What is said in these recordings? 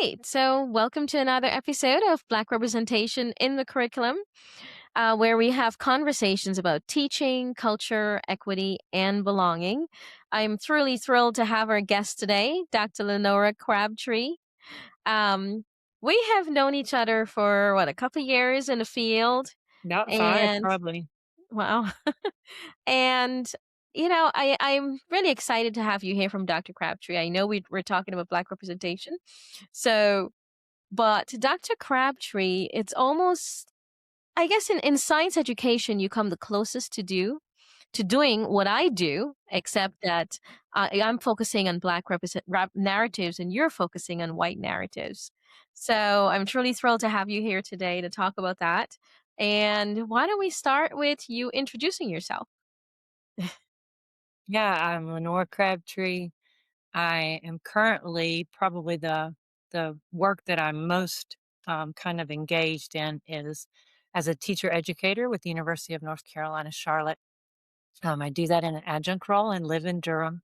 right. So, welcome to another episode of Black Representation in the Curriculum, where we have conversations about teaching, culture, equity, and belonging. I'm truly thrilled to have our guest today, Dr. Lenora Crabtree. Um, we have known each other for a couple of years in the field, Not 5, and probably. wow. And I'm really excited to have you here from Dr. Crabtree. I know we're talking about Black representation, so. But Dr. Crabtree, it's almost, I guess, in science education, you come the closest to doing what I do, except that I'm focusing on Black narratives and you're focusing on white narratives. So I'm truly thrilled to have you here today to talk about that. And why don't we start with you introducing yourself? Yeah, I'm Lenora Crabtree. I am currently probably the work that I'm most, kind of engaged in is as a teacher educator with the University of North Carolina, Charlotte. I do that in an adjunct role and live in Durham.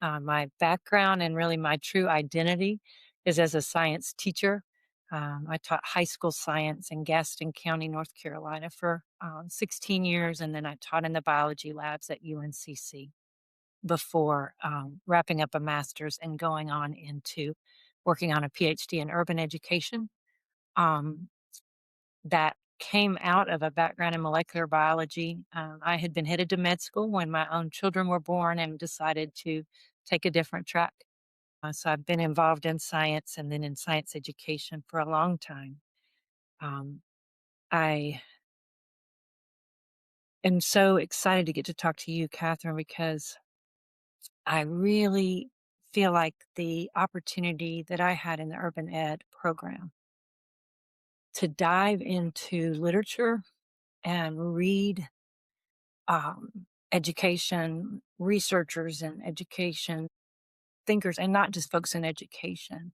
My background and really my true identity is as a science teacher. I taught high school science in Gaston County, North Carolina for 16 years, and then I taught in the biology labs at UNCC before wrapping up a master's and going on into working on a PhD in urban education. Um, that came out of a background in molecular biology. I had been headed to med school when my own children were born and decided to take a different track. So I've been involved in science and then in science education for a long time. Um, I am so excited to get to talk to you, Catherine, because I really feel like the opportunity that I had in the urban ed program to dive into literature and read education researchers and education thinkers, and not just folks in education,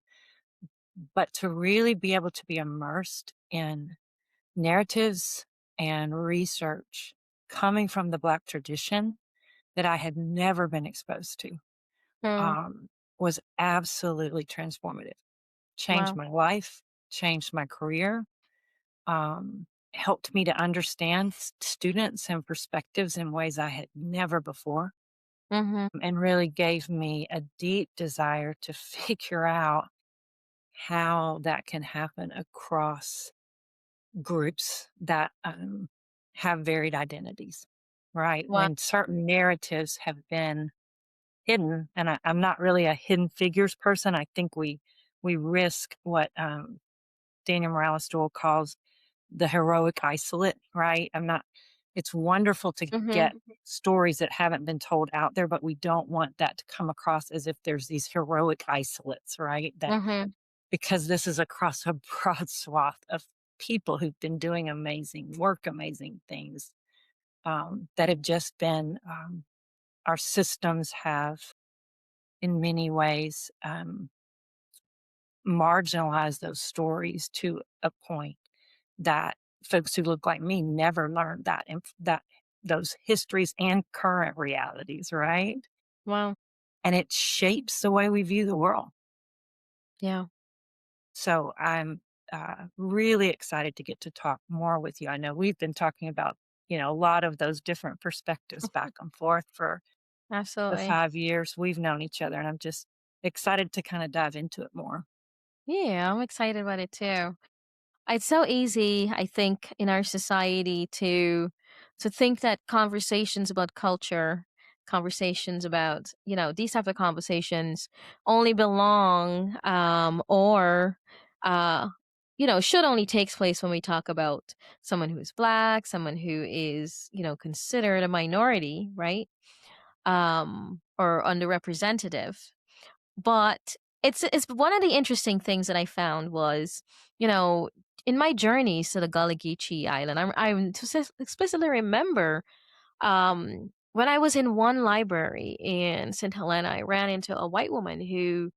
but to really be able to be immersed in narratives and research coming from the Black tradition that I had never been exposed to Hmm. um, was absolutely transformative. Changed Wow. my life, changed my career, helped me to understand students and perspectives in ways I had never before, Mm-hmm. and really gave me a deep desire to figure out how that can happen across groups that have varied identities, right? Wow. When certain narratives have been hidden, and I'm not really a hidden figures person. I think we risk what Daniel Morales Doyle calls the heroic isolate, right? I'm not, it's wonderful to Mm-hmm. get stories that haven't been told out there, but we don't want that to come across as if there's these heroic isolates, right? That Mm-hmm. because this is across a broad swath of people who've been doing amazing work, amazing things that have just been, our systems have in many ways marginalized those stories to a point that folks who look like me never learned that those histories and current realities, right? Wow. And it shapes the way we view the world. Yeah. So I'm really excited to get to talk more with you. I know we've been talking about, a lot of those different perspectives back and forth for the Absolutely. 5 years we've known each other, and I'm just excited to kind of dive into it more. Yeah, I'm excited about it too. It's so easy, I think, in our society to think that conversations about culture, conversations about, these type of conversations only belong or should only takes place when we talk about someone who is black, someone who is, considered a minority, right? Or underrepresentative. But it's one of the interesting things that I found was, you know, in my journeys to the Gullah Geechee Island, explicitly remember when I was in one library in St. Helena, I ran into a white woman who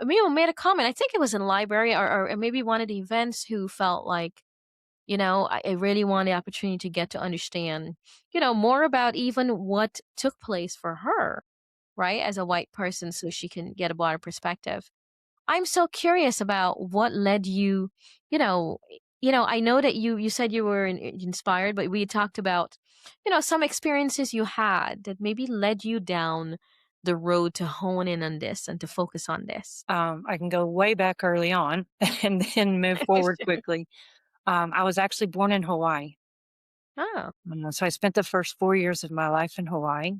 made a comment. I think it was in a library or maybe one of the events who felt like, I really want the opportunity to get to understand, more about even what took place for her, right, as a white person, so she can get a broader perspective. I'm so curious about what led you, you know, I know that you said you were inspired, but we talked about, some experiences you had that maybe led you down the road to hone in on this and to focus on this. I can go way back early on and then move forward Sure. quickly. I was actually born in Hawaii. Oh. So I spent the first 4 years of my life in Hawaii.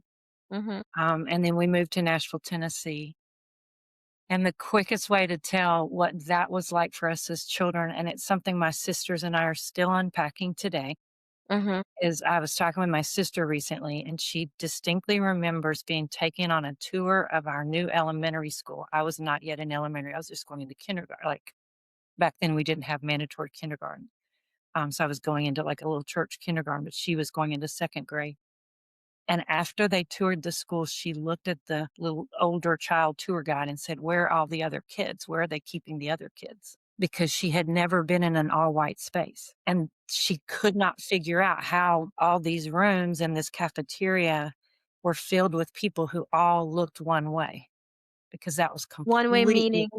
Mhm. And then we moved to Nashville, Tennessee. And the quickest way to tell what that was like for us as children, and it's something my sisters and I are still unpacking today, Mhm. is I was talking with my sister recently, and she distinctly remembers being taken on a tour of our new elementary school. I was not yet in elementary, I was just going into kindergarten. Like back then, we didn't have mandatory kindergarten. So I was going into like a little church kindergarten, but she was going into second grade. And after they toured the school, she looked at the little older child tour guide and said, "Where are all the other kids? Where are they keeping the other kids?" Because she had never been in an all white space. And she could not figure out how all these rooms and this cafeteria were filled with people who all looked one way because that was One way completely, meaning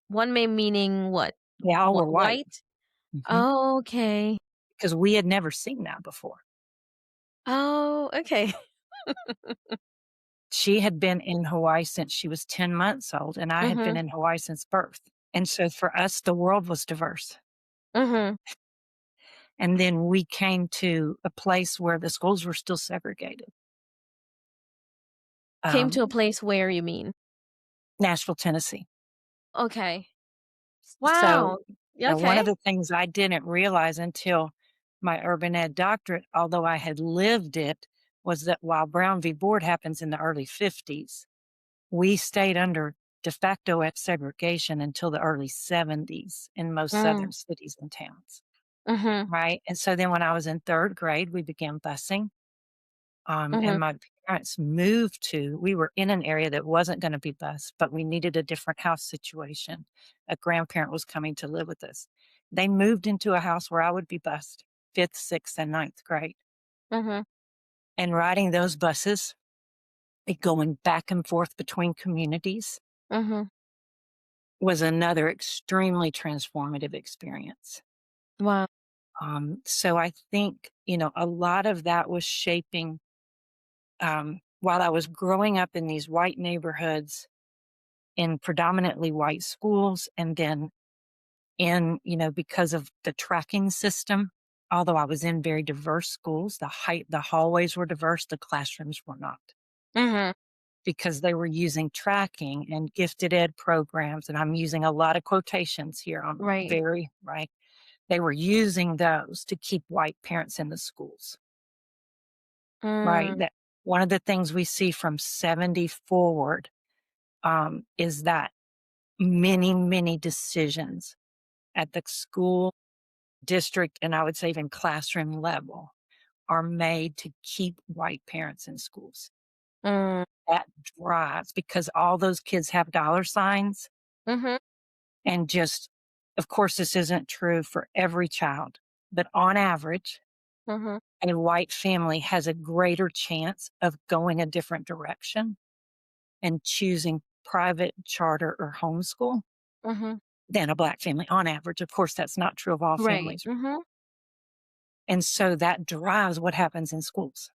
one way meaning what? they all were white. White? Mhm. Oh, okay. Because we had never seen that before. Oh, okay. She had been in Hawaii since she was 10 months old, and I had been Mhm. in Hawaii since birth. And so for us, the world was diverse. Mhm. And then we came to a place where the schools were still segregated. Came to a Um, place where you mean? Nashville, Tennessee. Okay. So, Wow. one Okay. of the things I didn't realize until my urban ed doctorate, although I had lived it, was that while Brown v. Board happens in the early 50s, we stayed under de facto segregation until the early 70s in most Mm. southern cities and towns, Mhm. right? And so then when I was in 3rd grade, we began busing. And Mhm. my parents moved to, we were in an area that wasn't going to be bused, but we needed a different house situation. A grandparent was coming to live with us. They moved into a house where I would be bused 5th, 6th, and 9th grade. Mhm. And riding those buses, going back and forth between communities, Mhm. was another extremely transformative experience. Wow. So I think, a lot of that was shaping, while I was growing up in these white neighborhoods in predominantly white schools, and then because of the tracking system, although I was in very diverse schools, the hallways were diverse, the classrooms were not, Mhm. because they were using tracking and gifted ed programs. And I'm using a lot of quotations here on Right. very, right. They were using those to keep white parents in the schools, right? Mm. That one of the things we see from 70 forward, is that many, many decisions at the school, district, and I would say even classroom level are made to keep white parents in schools. Mm. That drives, because all those kids have dollar signs, Mhm. and just, of course, this isn't true for every child, but on average, Mhm. a white family has a greater chance of going a different direction and choosing private, charter, or homeschool Mhm. than a black family on average. Of course, that's not true of all Right. families. Mhm. And so that drives what happens in schools,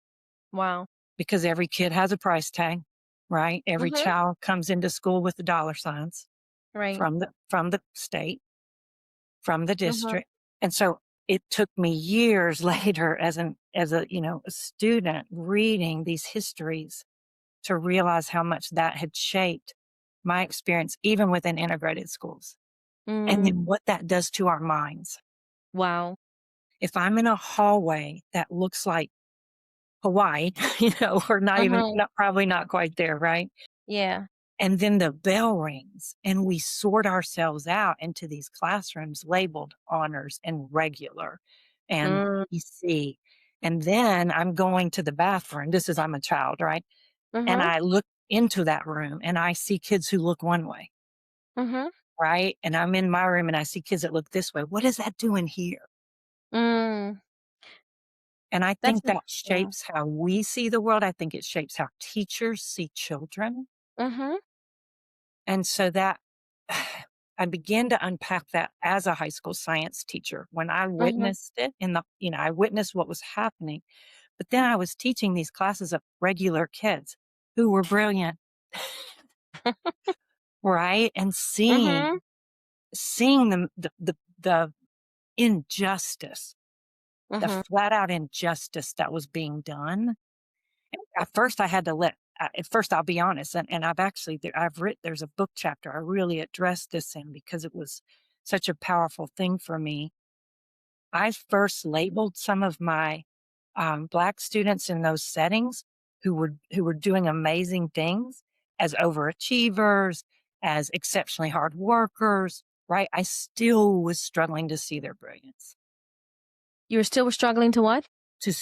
Wow. because every kid has a price tag, right? Every Mhm. child comes into school with the dollar signs Right. from the state, from the Mhm. district. And so it took me years later as a student reading these histories to realize how much that had shaped my experience, even within integrated schools. And Mm. then what that does to our minds. Wow. If I'm in a hallway that looks like Hawaii, or not even, Mhm. not, probably not quite there, right? Yeah. And then the bell rings and we sort ourselves out into these classrooms labeled honors and regular and Mm. PC. And then I'm going to the bathroom. I'm a child, right? And Mhm. I look into that room and I see kids who look one way, Mhm. right? And I'm in my room and I see kids that look this way. What is that doing here? Mm. And I That's think that yeah. shapes how we see the world. I think it shapes how teachers see children. Mhm. And so that I began to unpack that as a high school science teacher when I Mhm. witnessed it I witnessed what was happening. But then I was teaching these classes of regular kids who were brilliant, right? And Mhm. seeing the injustice, the Mhm. flat out injustice that was being done. At first, I had to at first, I'll be honest, and I've written, there's a book chapter I really addressed this in because it was such a powerful thing for me. I first labeled some of my Black students in those settings who were doing amazing things as overachievers, as exceptionally hard workers, right? I still was struggling to see their brilliance, You were still struggling to what? to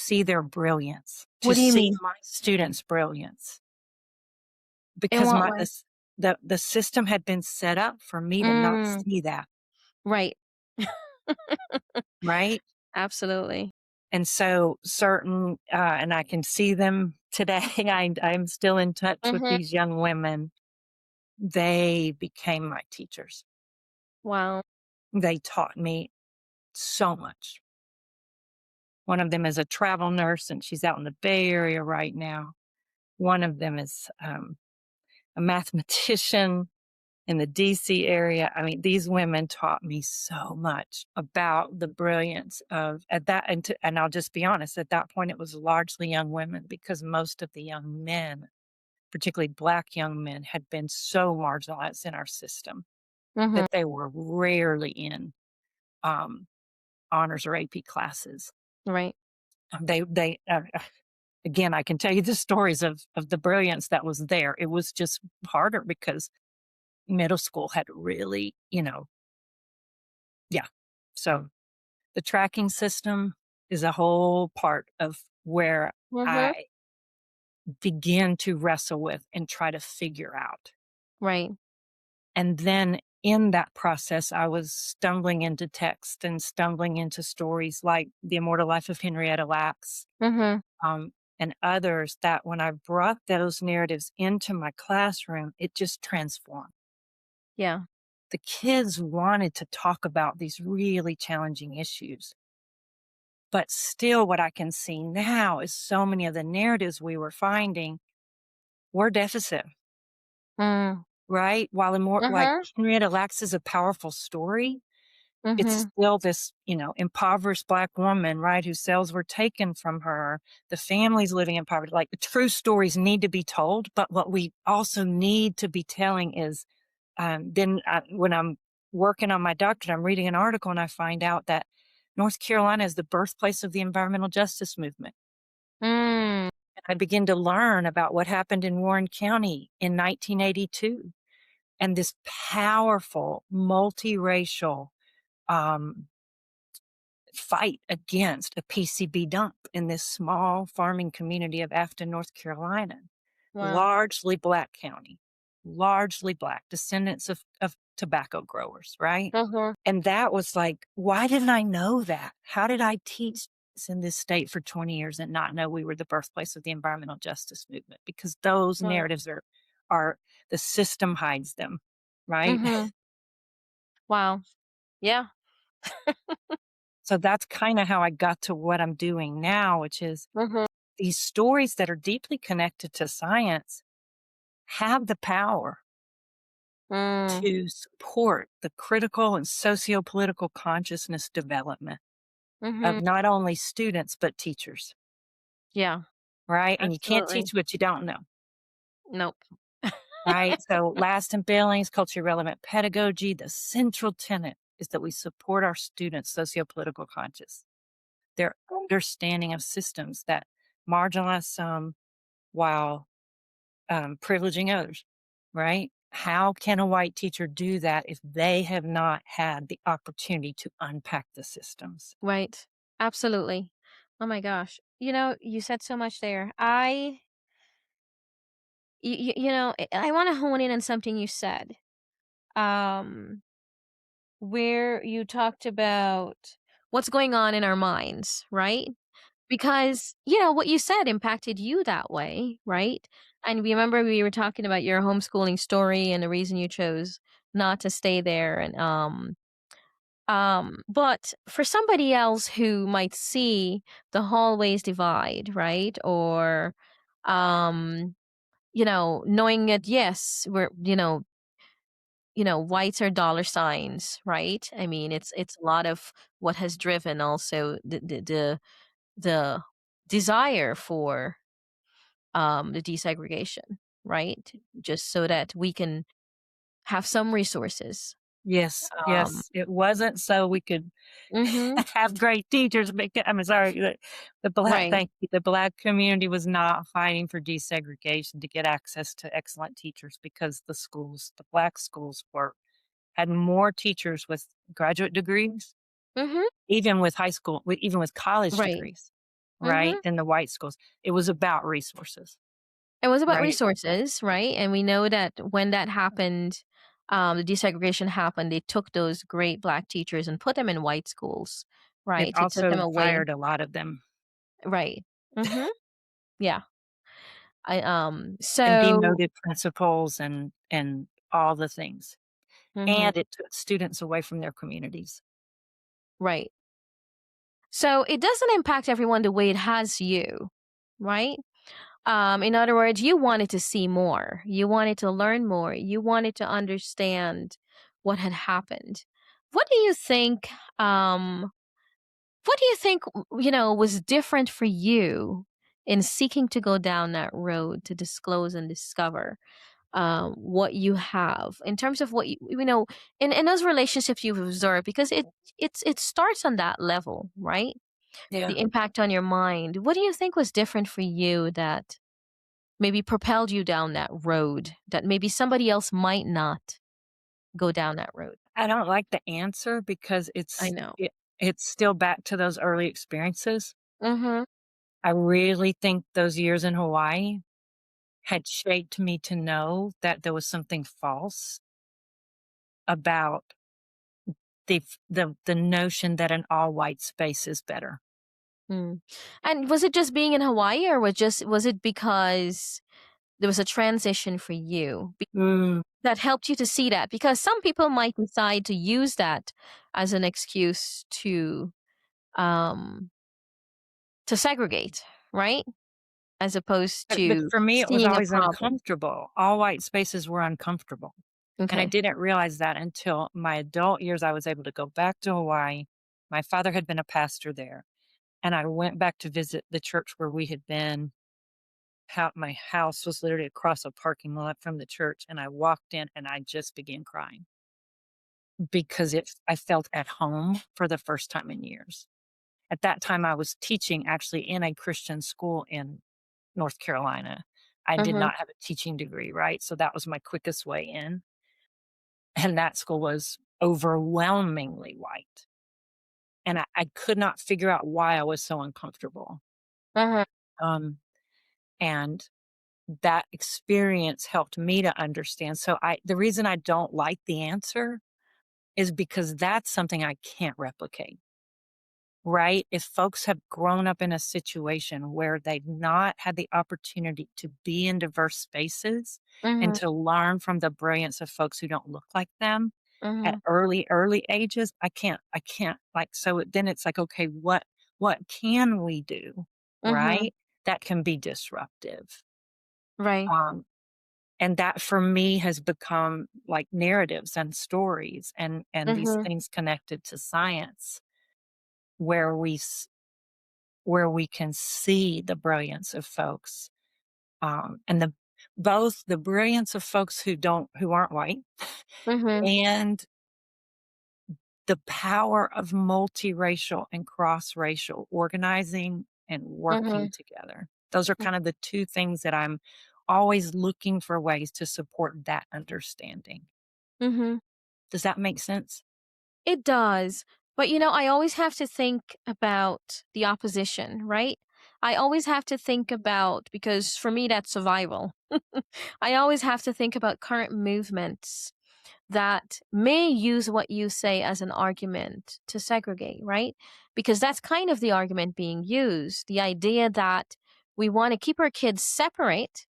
What do you see mean? my students' brilliance In because what way? the system had been set up for me to not Mm, see that, right. right? Absolutely. And so and I can see them today. I'm still in touch with Mhm. these young women. They became my teachers. Wow. They taught me so much. One of them is a travel nurse, and she's out in the Bay Area right now. One of them is a mathematician in the DC area. I mean, these women taught me so much about the brilliance of at that and I'll just be honest, at that point it was largely young women because most of the young men, particularly Black young men, had been so marginalized in our system Mhm. that they were rarely in um, honors or AP classes. Right. They again, I can tell you the stories of the brilliance that was there. It was just harder because middle school had really, yeah. So the tracking system is a whole part of where Mhm. I begin to wrestle with and try to figure out. Right. And then in that process, I was stumbling into text and stumbling into stories like The Immortal Life of Henrietta Lacks, Mhm. and others that when I brought those narratives into my classroom, it just transformed. Yeah. The kids wanted to talk about these really challenging issues. But still, what I can see now is so many of the narratives we were finding were deficit, Mm. right? While more like Mhm. Henrietta Lacks is a powerful story, it's Mhm. still this, impoverished Black woman, right, whose cells were taken from her. The family's living in poverty. Like, the true stories need to be told, but what we also need to be telling is, when I'm working on my doctorate, I'm reading an article and I find out that North Carolina is the birthplace of the environmental justice movement. Mm. I begin to learn about what happened in Warren County in 1982 and this powerful multiracial um, fight against a PCB dump in this small farming community of Afton, North Carolina, Wow. largely Black county, largely Black, descendants of tobacco growers, right? Mhm. And that was like, why didn't I know that? How did I teach this in this state for 20 years and not know we were the birthplace of the environmental justice movement? Because those Wow. narratives are the system hides them, right? Mhm. Wow. Yeah. So that's kind of how I got to what I'm doing now, which is Mhm. these stories that are deeply connected to science have the power Mm. to support the critical and socio-political consciousness development of Mhm. not only students, but teachers, Yeah. right? And you can't Absolutely. teach what you don't know, Nope. right? So last in Billings, culturally relevant pedagogy, the central tenet is that we support our students' socio-political conscious, their understanding of systems that marginalize some while privileging others, right? How can a white teacher do that if they have not had the opportunity to unpack the systems? Right. Absolutely. Oh my gosh. You said so much there. I want to hone in on something you said. Um, where you talked about what's going on in our minds, right? Because, what you said impacted you that way, right? And remember we were talking about your homeschooling story and the reason you chose not to stay there. And but for somebody else who might see the hallways divide, right? Or um knowing that, yes, we're, whites are dollar signs, right? I mean, it's a lot of what has driven also the desire for the desegregation, right? Just so that we can have some resources. Yes, Um, yes. It wasn't so we could mhm, have great teachers. I'm sorry, right. thank you. The Black community was not fighting for desegregation to get access to excellent teachers because the Black schools had more teachers with graduate degrees, Mhm, even with college right. degrees, right, Mhm. than the white schools. It was about resources, It was about right? resources, right? And we know that when that happened, the desegregation happened, they took those great Black teachers and put them in white schools, It right? To took them also away. fired a lot of them Right. Mhm. Yeah. I and so demoted principals and all the things, mhm, and it took students away from their communities. right. So it doesn't impact everyone the way it has you, right? In other words, you wanted to see more. You wanted to learn more. You wanted to understand what had happened. What do you think? What do you think? Was different for you in seeking to go down that road to disclose and discover what you have in terms of what in those relationships you've observed, because it starts on that level, right? Yeah. The impact on your mind. What do you think was different for you that maybe propelled you down that road that maybe somebody else might not go down that road? I don't like the answer because I know. it's still back to those early experiences. Mhm. I really think those years in Hawaii had shaped me to know that there was something false about the notion that an all-white space is better. Mm. And was it just being in Hawaii, or was it because there was a transition for you Mm. that helped you to see that? Because some people might decide to use that as an excuse um to segregate, right? As opposed But to for me, it was seeing a always problem. uncomfortable. All white spaces were uncomfortable, and I Okay. didn't realize that until my adult years. I was able to go back to Hawaii. My father had been a pastor there, and I went back to visit the church where we had been. How my house was literally across a parking lot from the church, and I walked in and I just began crying because I felt at home for the first time in years. At that time, I was teaching actually in a Christian school in North Carolina. I did Mhm. not have a teaching degree, right? So that was my quickest way in. And that school was overwhelmingly white. And I could not figure out why I was so uncomfortable. Mhm. Um, and that experience helped me to understand. So the reason I don't like the answer is because that's something I can't replicate. Right? If folks have grown up in a situation where they've not had the opportunity to be in diverse spaces and Mhm. to learn from the brilliance of folks who don't look like them at Mhm. early ages, I can't like so then it's like, okay, what can we do? Mhm. Right? That can be disruptive. Right. Um, and that for me has become like narratives and stories and these Mhm. things connected to science where where we can see the brilliance of folks, and both the brilliance of folks who aren't white Mhm. and the power of multiracial and cross-racial organizing and working Mhm. together. Those are kind of the 2 things that I'm always looking for ways to support that understanding. Mhm. Does that make sense? It does. But I always have to think about the opposition, right? I always have to think about, because for me that's survival. I always have to think about current movements that may use what you say as an argument to segregate, right? Because that's kind of the argument being used. The idea that we want to keep our kids separate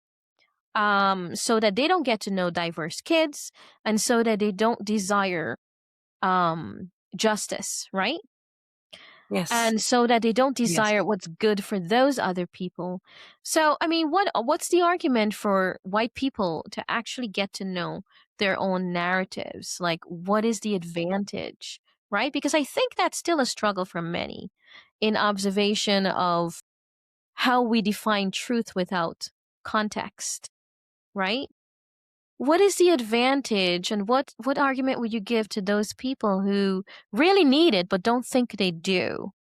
so that they don't get to know diverse kids and so that they don't desire justice, right? Yes. And so that they don't Yes. desire what's good for those other people. So, I mean, what's the argument for white people to actually get to know their own narratives? Like, what is the advantage, right? Because I think that's still a struggle for many in observation of how we define truth without context, right? What is the advantage and what argument would you give to those people who really need it but don't think they do?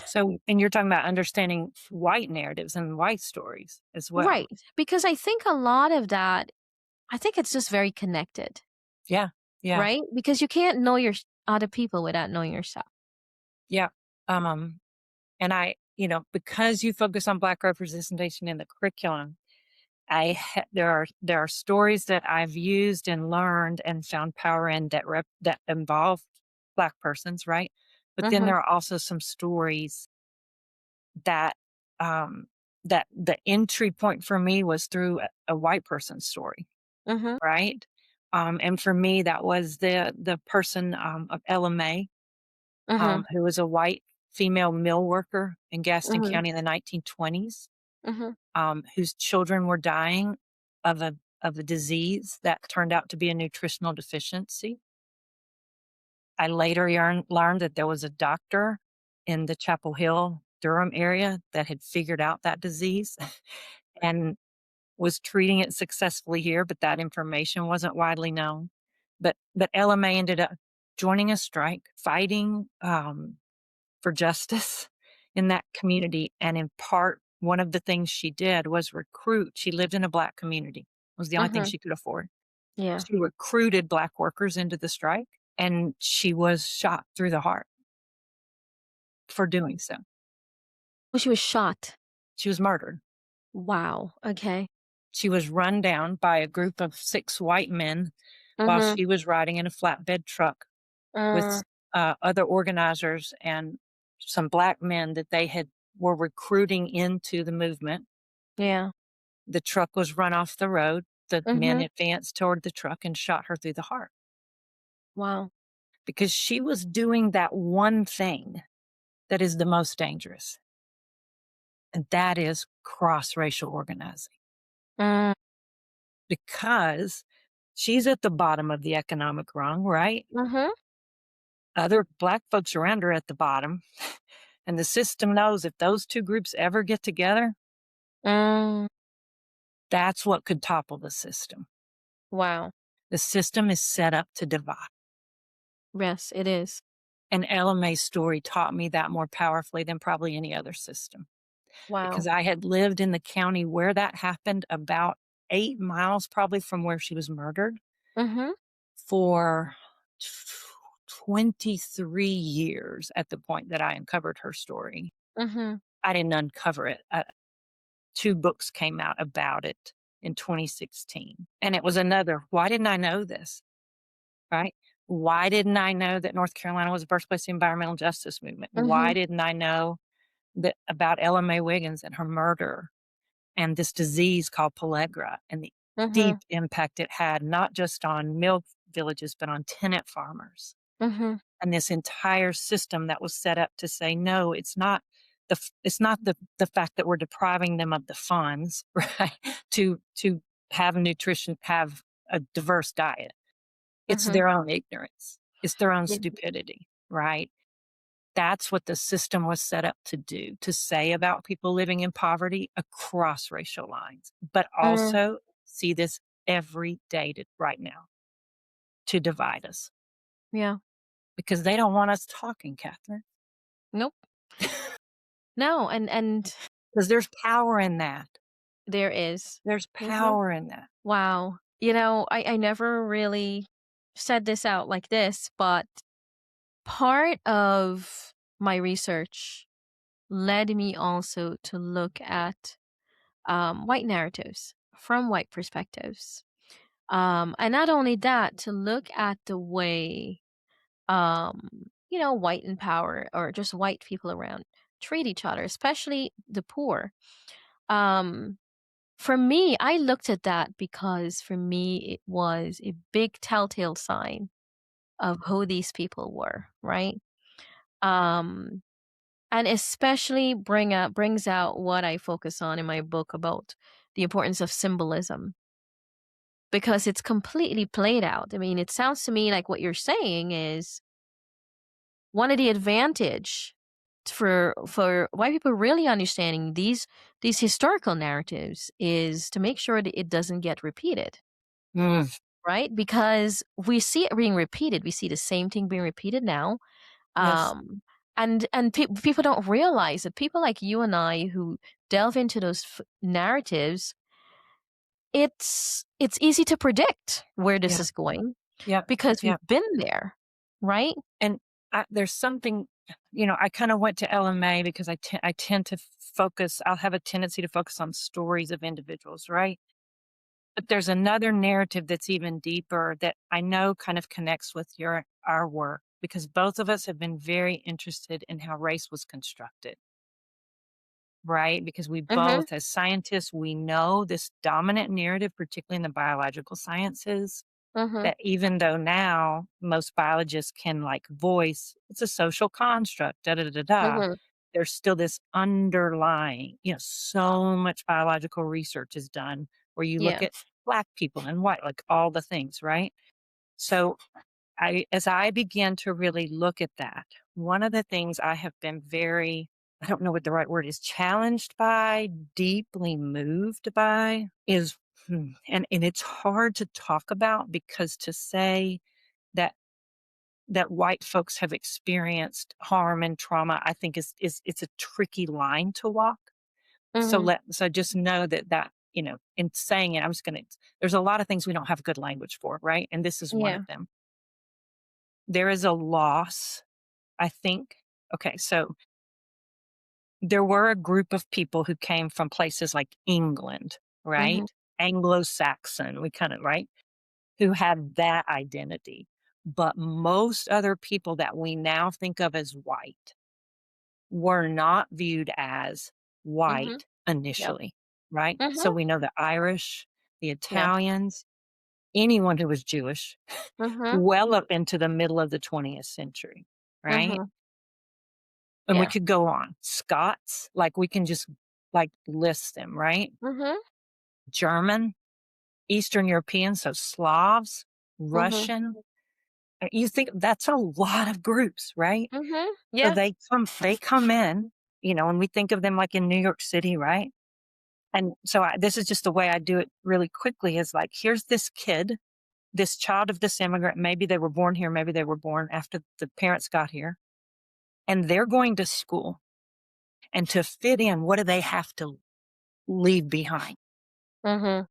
So, and you're talking about understanding white narratives and white stories as well. Right, because I think a lot of that, I think it's just very connected, Yeah. Yeah. right? Because you can't know your other people without knowing yourself. Yeah. And because you focus on Black representation in the curriculum, there are stories that I've used and learned and found power in that involve Black persons, right? But then Mhm, there are also some stories that um, that the entry point for me was through a white person's story, mhm, right? And for me, that was the person of Ella May, mhm, who was a white female mill worker in Gaston mhm, County in the 1920s, mhm, whose children were dying of a disease that turned out to be a nutritional deficiency. I later learned that there was a doctor in the Chapel Hill, Durham area that had figured out that disease and was treating it successfully here, but that information wasn't widely known. But LMA ended up joining a strike, fighting for justice in that community. And in part, one of the things she did was recruit. She lived in a Black community. It was the only thing mhm. she could afford. Yeah. She recruited Black workers into the strike, and she was shot through the heart for doing so. Well, she was shot. She was murdered. Wow, okay. She was run down by a group of 6 white men while Mhm, she was riding in a flatbed truck with, other organizers and some Black men that they had were recruiting into the movement. yeah. The truck was run off the road. The men Mhm, advanced toward the truck and shot her through the heart wow. because she was doing that one thing that is the most dangerous, and that is cross-racial organizing, Mm, because she's at the bottom of the economic rung, right? mhm, Other Black folks around her at the bottom, and the system knows if those 2 groups ever get together, mm, that's what could topple the system. wow. The system is set up to divide. Yes, it is. And Ella Mae's story taught me that more powerfully than probably any other system, because Wow. I had lived in the county where that happened, about 8 miles probably from where she was murdered, Mhm, for 23 years at the point that I uncovered her story. mhm, I didn't uncover it. 2 books came out about it in 2016, and it was another, "Why didn't I know this?" Right? Why didn't I know that North Carolina was the birthplace of the environmental justice movement? Why mhm, didn't I know that about Ella Mae Wiggins and her murder and this disease called Pellagra and the mhm, deep impact it had, not just on mill villages, but on tenant farmers, mhm, and this entire system that was set up to say, "No, it's not the fact that we're depriving them of the funds," right, to have nutrition, have a diverse diet. It's mhm. their own ignorance. It's their own Yeah. stupidity, right? That's what the system was set up to do, to say about people living in poverty across racial lines, but Mm, also see this every day right now to divide us yeah. because they don't want us talking, Catherine. Nope. No, and Because there's power in that. there is. There's Mhm. power in that. Wow. You know, I never really said this out like this, but part of my research led me also to look at white narratives from white perspectives. And not only that, to look at the way, white in power or just white people around treat each other, especially the poor. Um, For me, I looked at that because for me it was a big telltale sign of who these people were, right? Um, and especially brings out what I focus on in my book about the importance of symbolism because it's completely played out. I mean, it sounds to me like what you're saying is one of the advantage for white people really understanding these historical narratives is to make sure that it doesn't get repeated, Mm, right? Because we see it being repeated. We see the same thing being repeated now. yes. Um, and people don't realize that people like you and I who delve into those narratives, it's easy to predict where this Yeah. is going Yeah. because Yeah. we've been there, right? And there's something, I kind of went to LMA because I tend to focus, I'll have a tendency to focus on stories of individuals, right? But there's another narrative that's even deeper that I know kind of connects with our work because both of us have been very interested in how race was constructed, right? Because we Mhm. both, as scientists, we know this dominant narrative, particularly in the biological sciences, Mhm. that even though now most biologists can like voice it's a social construct, da da da da, da, Mhm. there's still this underlying, so much biological research is done where you look Yeah. at black people and white, like all the things, right? So as I began to really look at that, one of the things I have been very, I don't know what the right word is, challenged by, deeply moved by is, and it's hard to talk about because to say that white folks have experienced harm and trauma, I think is it's a tricky line to walk. Mhm. So just know that, in saying it, I'm just gonna there's a lot of things we don't have good language for, right? And this is one Yeah. of them. There is a loss, I think. Okay, so there were a group of people who came from places like England, Mhm. right? Anglo-Saxon, we kind of, right? Who had that identity. But most other people that we now think of as white were not viewed as Mhm. white Yep. initially, right? So Mhm. we know the Irish, the Yeah. Italians, anyone who was Jewish, Mhm. well up into the middle of the 20th century, right? Mhm. And we Yeah. could go on. Scots, like we can just like list them, right? Mhm. German, Eastern European, so Slavs, Mhm. Russian. You think that's a lot of groups, right? Mhm. So Yeah. they come in, and we think of them like in New York City, right? And so this is just the way I do it really quickly is like, here's this kid, this child of this immigrant. Maybe they were born here. Maybe they were born after the parents got here and they're going to school and to fit in, what do they have to leave behind? Mhm.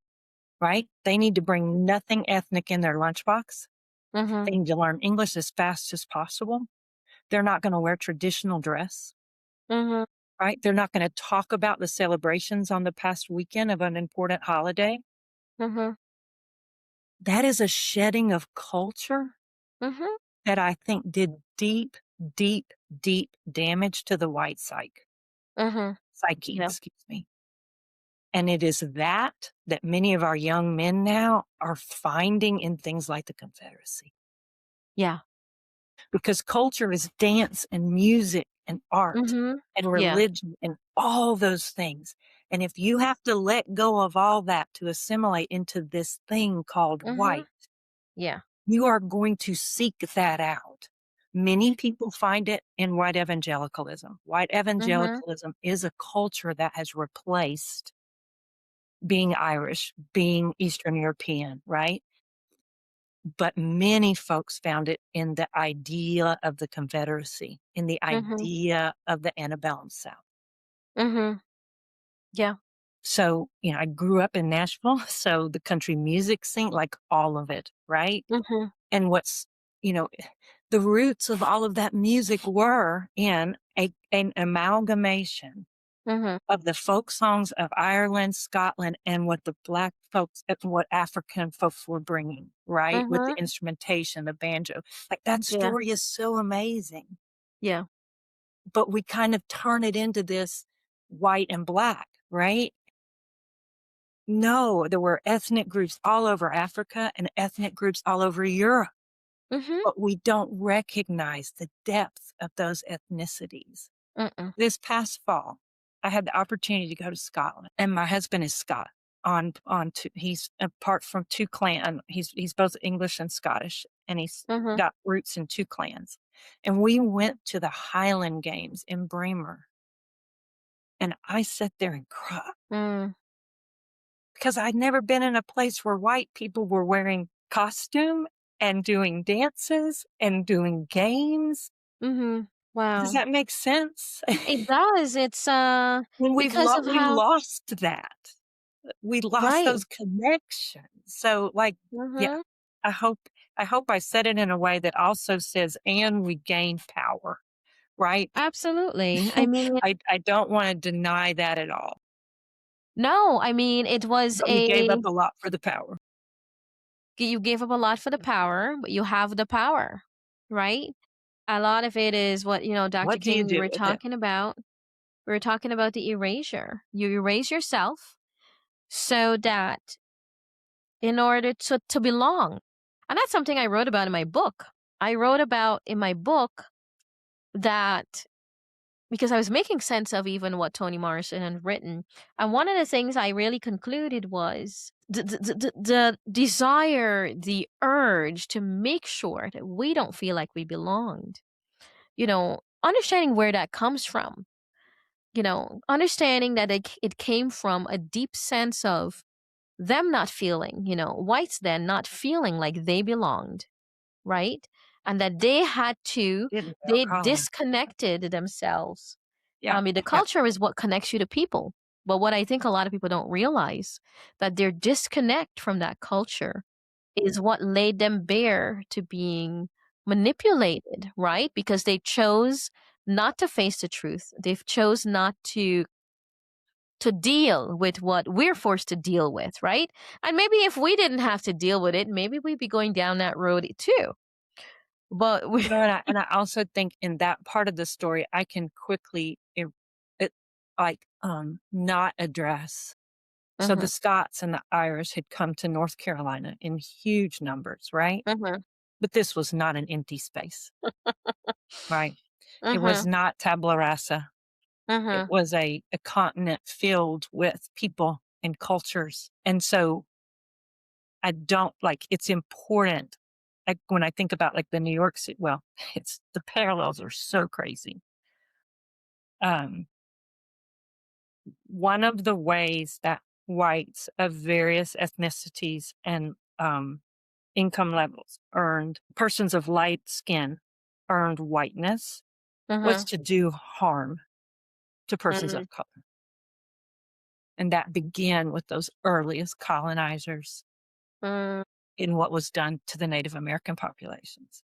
Right? They need to bring nothing ethnic in their lunchbox. Mhm. They need to learn English as fast as possible. They're not going to wear traditional dress, Mhm. right? They're not going to talk about the celebrations on the past weekend of an important holiday. Mhm. That is a shedding of culture Mhm. that I think did deep, deep, deep damage to the white Mhm. psyche, Yeah. excuse me. And it is that many of our young men now are finding in things like the Confederacy. Yeah. Because culture is dance and music and art Mhm. and Yeah. religion and all those things. And if you have to let go of all that to assimilate into this thing called Mhm. white, Yeah. you are going to seek that out. Many people find it in white evangelicalism. White Mhm. evangelicalism is a culture that has replaced being Irish, being Eastern European, right? But many folks found it in the idea of the Confederacy, in the Mhm. idea of the antebellum South. Mhm. Yeah. So, I grew up in Nashville, so the country music scene, like all of it, right? Mhm. And you know, the roots of all of that music were in an amalgamation Mhm. of the folk songs of Ireland, Scotland, and what the black folks, what African folks were bringing, right? With the Mhm. instrumentation, the banjo. Like that Yeah. story is so amazing. Yeah. But we kind of turn it into this white and black, right? No, there were ethnic groups all over Africa and ethnic groups all over Europe, Mhm. but we don't recognize the depth of those ethnicities. Mm-mm. This past fall, I had the opportunity to go to Scotland, and my husband is Scot. On two, he's apart from two clan. He's both English and Scottish, and he's Mhm. got roots in two clans. And we went to the Highland Games in Bremer, and I sat there and cried Mm. because I'd never been in a place where white people were wearing costume and doing dances and doing games. Mhm. Does Wow. that make sense? It does. It's When because of we how lost that. We lost right. those connections. So, like, yeah, Mhm. I hope I said it in a way that also says, "And we gained power," right? Absolutely. I mean, I don't wanna deny that at all, no, I mean, it was but we gave a up a lot for the power. you gave up a lot for the power, but you have the power, right? A lot of it is what, Dr. What do you King, we do were with it? talking about. We were talking about the erasure. You erase yourself so that in order to belong. And that's something I wrote about in my book. I wrote about in my book that because I was making sense of even what Toni Morrison had written. And one of the things I really concluded was the desire, the urge to make sure that we don't feel like we belonged. Understanding where that comes from, understanding that it came from a deep sense of them not feeling, whites then not feeling like they belonged, right? And that Didn't feel they colonized. disconnected themselves. Yeah, I mean, the yeah. culture is what connects you to people. But what I think a lot of people don't realize that their disconnect from that culture is what laid them bare to being manipulated, right? Because they chose not to face the truth. They've chose not to deal with what we're forced to deal with, right? And maybe if we didn't have to deal with it, maybe we'd be going down that road too. But we And I also think in that part of the story, I can quickly, it like, not address. So the Mhm, Scots and the Irish had come to North Carolina in huge numbers, right? mhm, But this was not an empty space, right? It was mhm, not tabula rasa. It mhm, was a continent filled with people and cultures. And so I don't like it's important. Like when I think about like the New York City, well, it's the parallels are so crazy. Um, one of the ways that whites of various ethnicities and income levels earned persons of light skin earned whiteness was mhm, to do harm to persons mhm, of color. And that began with those earliest colonizers mm, in what was done to the Native American populations.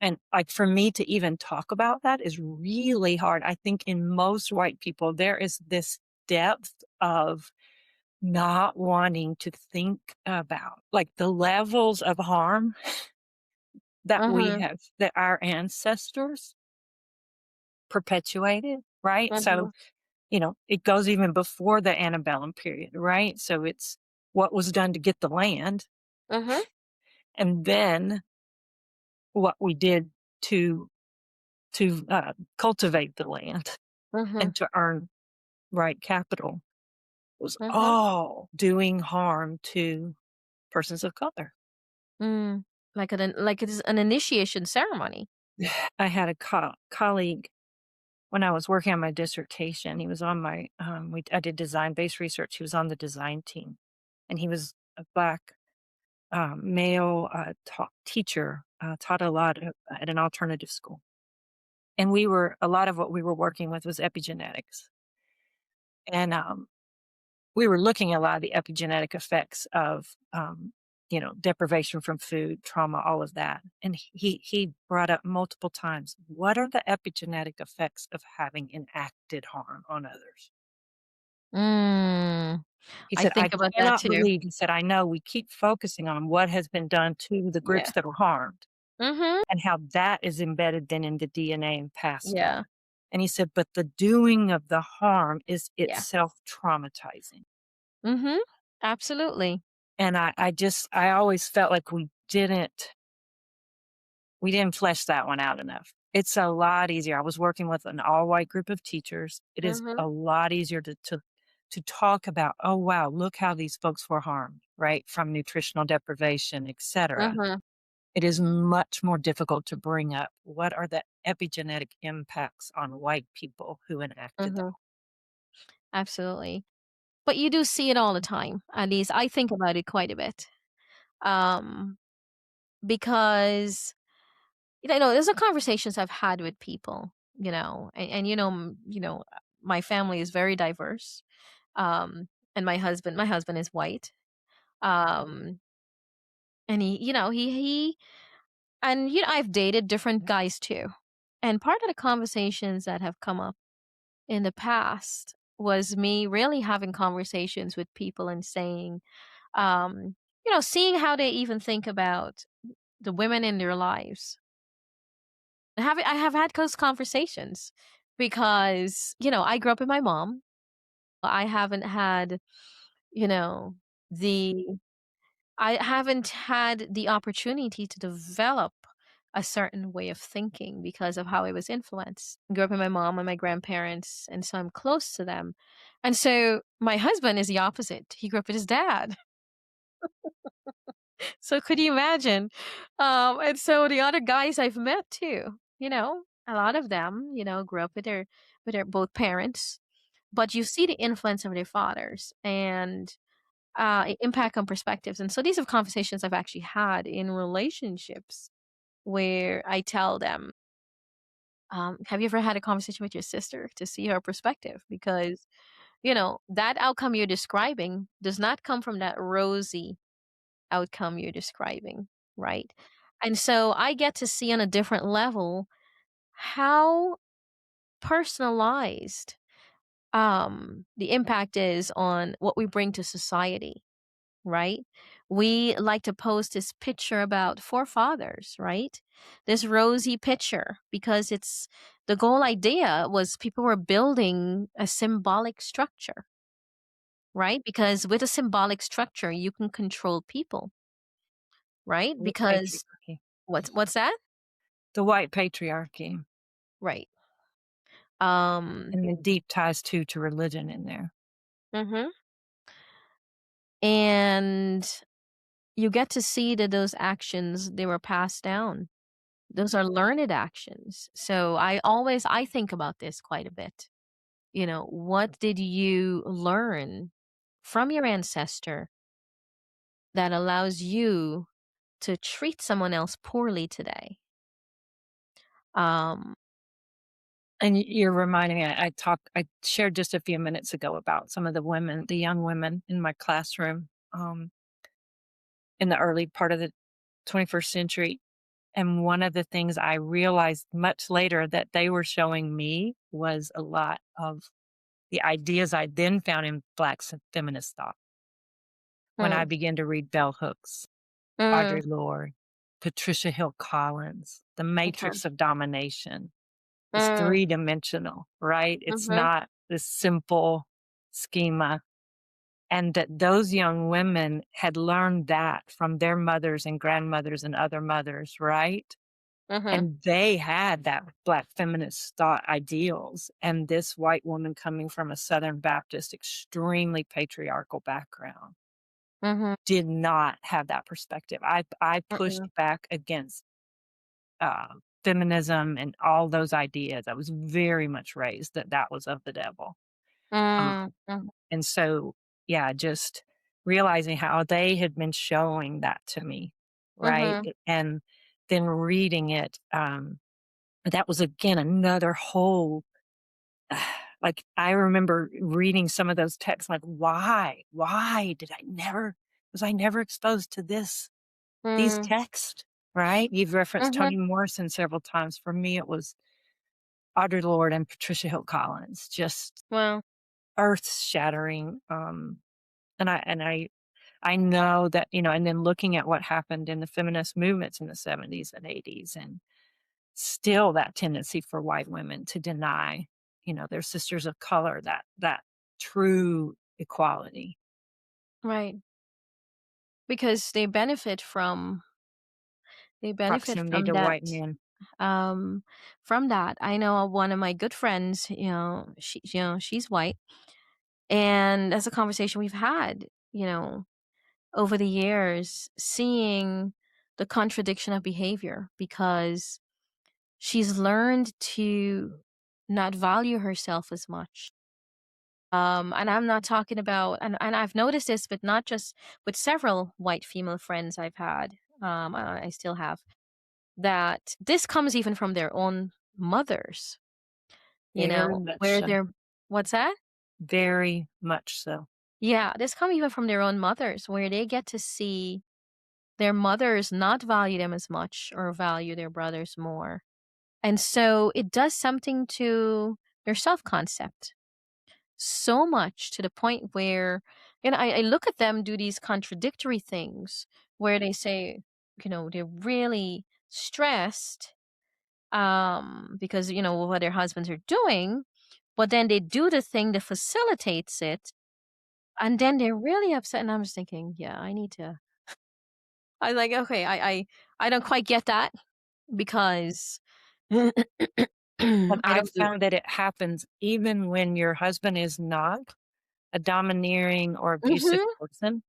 And like for me to even talk about that is really hard. I think in most white people, there is this depth of not wanting to think about like the levels of harm mhm, that our ancestors perpetuated, right? So, mhm, it goes even before the antebellum period, right? So it's what was done to get the land mhm, and then what we did to cultivate the land mhm, and to earn right capital was mhm, all doing harm to persons of color. mm. Like it is an initiation ceremony. I had a colleague when I was working on my dissertation. He was on my I did design based research. He was on the design team, and he was a black male teacher, taught a lot at an alternative school. And a lot of what we were working with was epigenetics. And we were looking at a lot of the epigenetic effects of, deprivation from food, trauma, all of that. And he brought up multiple times, what are the epigenetic effects of having enacted harm on others? Mm. He I said, I think about that cannot too. believe, he said, I know we keep focusing on what has been done to the Yeah. groups that were harmed Mhm. and how that is embedded then in the DNA and passed Yeah. on. And he said, but the doing of the harm is Yeah. itself traumatizing. Mhm. Absolutely. And I always felt like we didn't flesh that one out enough. It's a lot easier. I was working with an all-white group of teachers. It is a Mhm. lot easier to talk about, "Oh, wow, look how these folks were harmed," right, from nutritional deprivation, etcetera. Mhm. It is much more difficult to bring up what are the epigenetic impacts on white people who enacted that. Mhm. Absolutely. But you do see it all the time. At least I think about it quite a bit. Um, because there's a conversations I've had with people, and my family is very diverse. And my husband is white. Um, and I've dated different guys too. And part of the conversations that have come up in the past was me really having conversations with people and saying, seeing how they even think about the women in their lives. I have had those conversations because, I grew up with my mom. I haven't had, you know, the I haven't had the opportunity to develop a certain way of thinking because of how I was influenced. I grew up with my mom and my grandparents, and so I'm close to them. And so my husband is the opposite. He grew up with his dad. So could you imagine? And so the other guys I've met too, a lot of them, grew up with their both parents, but you see the influence of their fathers and impact on perspectives. And so these are conversations I've actually had in relationships where I tell them, have you ever had a conversation with your sister to see her perspective? Because, that outcome you're describing does not come from that rosy outcome you're describing, right? And so I get to see on a different level how personalized the impact is on what we bring to society, right? We like to post this picture about forefathers, right? This rosy picture because it's the goal idea was people were building a symbolic structure, right? Because with a symbolic structure, you can control people, right? White Because patriarchy. what's that? The white patriarchy, Right. Um, and the deep ties too to religion in there. mhm. And you get to see that those actions, they were passed down. Those are learned actions. So I think about this quite a bit. What did you learn from your ancestor that allows you to treat someone else poorly today? Um, And you're reminding me, I shared just a few minutes ago about some of the young women in my classroom, in the early part of the 21st century. And one of the things I realized much later that they were showing me was a lot of the ideas I then found in Black feminist thought. When I mm, began to read bell hooks, mm, Audre Lorde, Patricia Hill Collins, The mhm, Matrix of Domination is mm, three-dimensional, right? It's mhm, not this simple schema. And that those young women had learned that from their mothers and grandmothers and other mothers, right? mhm, And they had that Black feminist thought ideals. And this white woman coming from a Southern Baptist, extremely patriarchal background mhm, did not have that perspective. I pushed mm, back against feminism and all those ideas. I was very much raised that that was of the devil. Um, mm, mm, and so, yeah, just realizing how they had been showing that to me, right? mhm, And then reading it, that was again another whole. Like I remember reading some of those texts, like, why did I never? Was I never exposed to these mm, texts? Right? You've referenced mhm. Toni Morrison several times. For me, it was Audre Lorde and Patricia Hill Collins, just Well, earth-shattering, and I know that, and then looking at what happened in the feminist movements in the '70s and '80s, and still that tendency for white women to deny, their sisters of color that true equality. Right. Because they benefit Proximity from to that. white men. Um, from that, I know one of my good friends, she's white, and that's a conversation we've had, over the years, seeing the contradiction of behavior because she's learned to not value herself as much. And I'm not talking about, and I've noticed this, but not just with several white female friends I've had. I still have that. This comes even from their own mothers. Very much Where so. they're what's that? Very much so. Yeah, this come even from their own mothers, where they get to see their mothers not value them as much or value their brothers more. And so it does something to their self concept so much to the point where, I look at them do these contradictory things where they say, they're really stressed because, what their husbands are doing, but then they do the thing that facilitates it. And then they're really upset. And I'm just thinking, yeah, I like, okay, I don't quite get that because I But I've don't do found that it happens even when your husband is not a domineering or it. abusive person.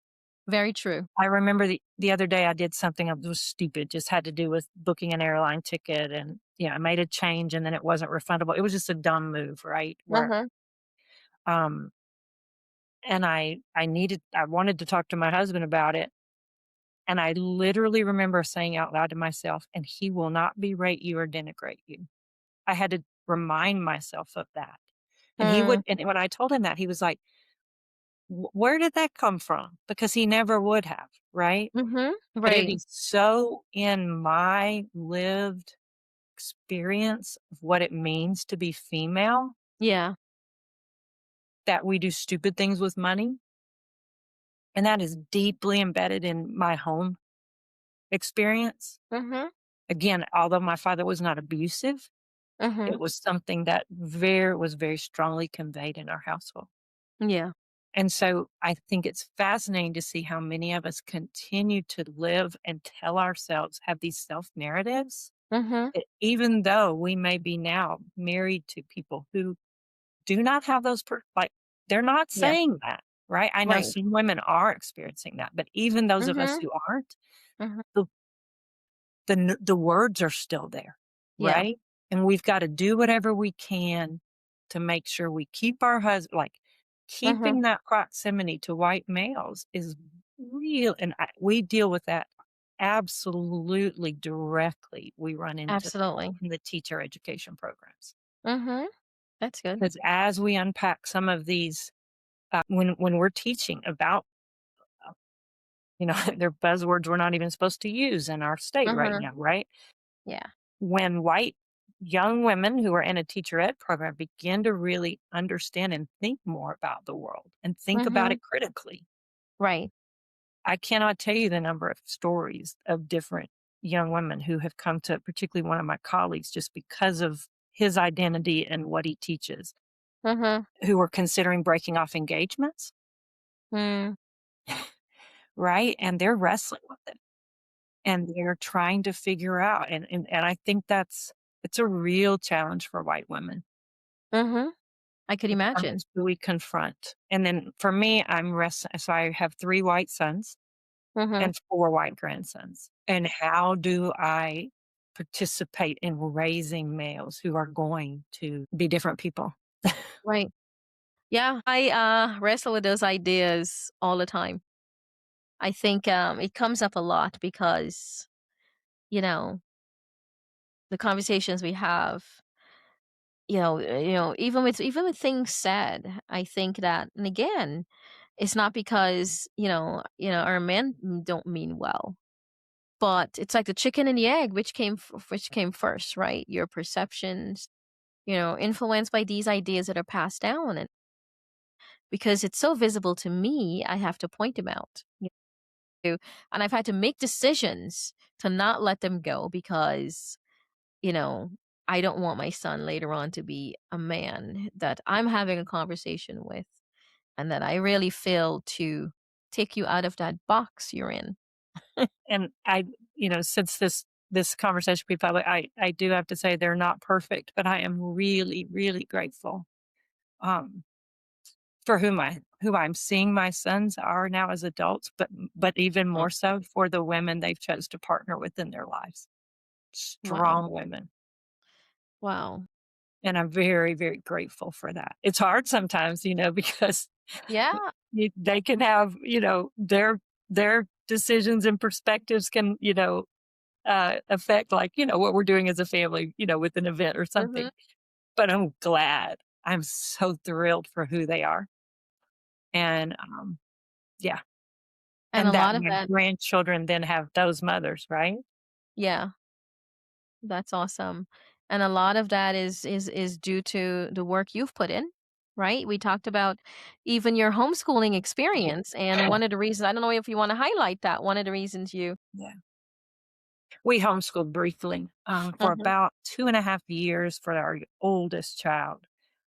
Very true. I remember the other day I did something that was stupid, just had to do with booking an airline ticket and, I made a change and then it wasn't refundable. It was just a dumb move, right? Where, Uh-huh. um, and I wanted to talk to my husband about it. And I literally remember saying out loud to myself, and he will not berate you or denigrate you. I had to remind myself of that. Mm, And when I told him that, he was like, Where did that come from?" Because he never would have, right? mhm. But it Right. is so in my lived experience of what it means to be female Yeah. that we do stupid things with money, and that is deeply embedded in my home experience. Mhm. Again, although my father was not abusive, it Mhm. was something that was very strongly conveyed in our household. Yeah. And so I think it's fascinating to see how many of us continue to live and tell ourselves, have these self narratives Mhm. that even though we may be now married to people who do not have those, like, they're not Yeah. saying that, right? I know Right. some women are experiencing that, but even those of us Mhm. who aren't, Mhm. the the words are still there, Yeah. right? And we've gotta do whatever we can to make sure we keep our husband, like, Mhm. keeping that proximity to white males is real, and we deal with that absolutely directly. We run into Absolutely. in the teacher education programs. Mhm. That's good. Because as we unpack some of these, when we're teaching about, uh, they're buzzwords we're not even supposed to use in our state right Mhm. now, right? Yeah. When white young women who are in a teacher ed program begin to really understand and think more about the world and think about Mhm. it critically, Right. I cannot tell you the number of stories of different young women who have come to, particularly one of my colleagues, just because of his identity and what he teaches, Mhm. who are considering breaking off engagements, Mm. right? And they're wrestling with it and they're trying to figure out. And I think it's a real challenge for white women. Mhm. I could How imagine. much do we confront? And then for me, so I have 3 white sons Mhm. and 4 white grandsons. And how do I participate in raising males who are going to be different people? Right. Yeah. I wrestle with those ideas all the time. I think it comes up a lot because, you know, the conversations we have, even with things said, I think that, and again, it's not because, our men don't mean well, but it's like the chicken and the egg, which came first, right? Your perceptions, influenced by these ideas that are passed down, and because it's so visible to me, I have to point them out. And I've had to make decisions to not let them go because, you know, I don't want my son later on to be a man that I'm having a conversation with and that I really feel to. take you out of that box you're in. And since this conversation will be public, I do have to say they're not perfect, but I am really, really grateful, um, for who I'm seeing my sons are now as adults, but even Mm. more so for the women they've chose to partner with in their lives. Wow. Strong women, Wow. and I'm very, very grateful for that. It's hard sometimes, because Yeah. they can have, their decisions and perspectives can, affect, like, what we're doing as a family, with an event or Mhm. something. But I'm glad. I'm so thrilled for who they are. And yeah. And a And that lot of my that, grandchildren then have those mothers, right? yeah, that's awesome. And a lot of that is due to the work you've put in, right? We talked about even your homeschooling Yeah. experience, and one of the reasons, I don't know if you want to highlight that, one of the reasons you. Yeah. We homeschooled briefly for Mhm. about 2.5 years for our oldest child.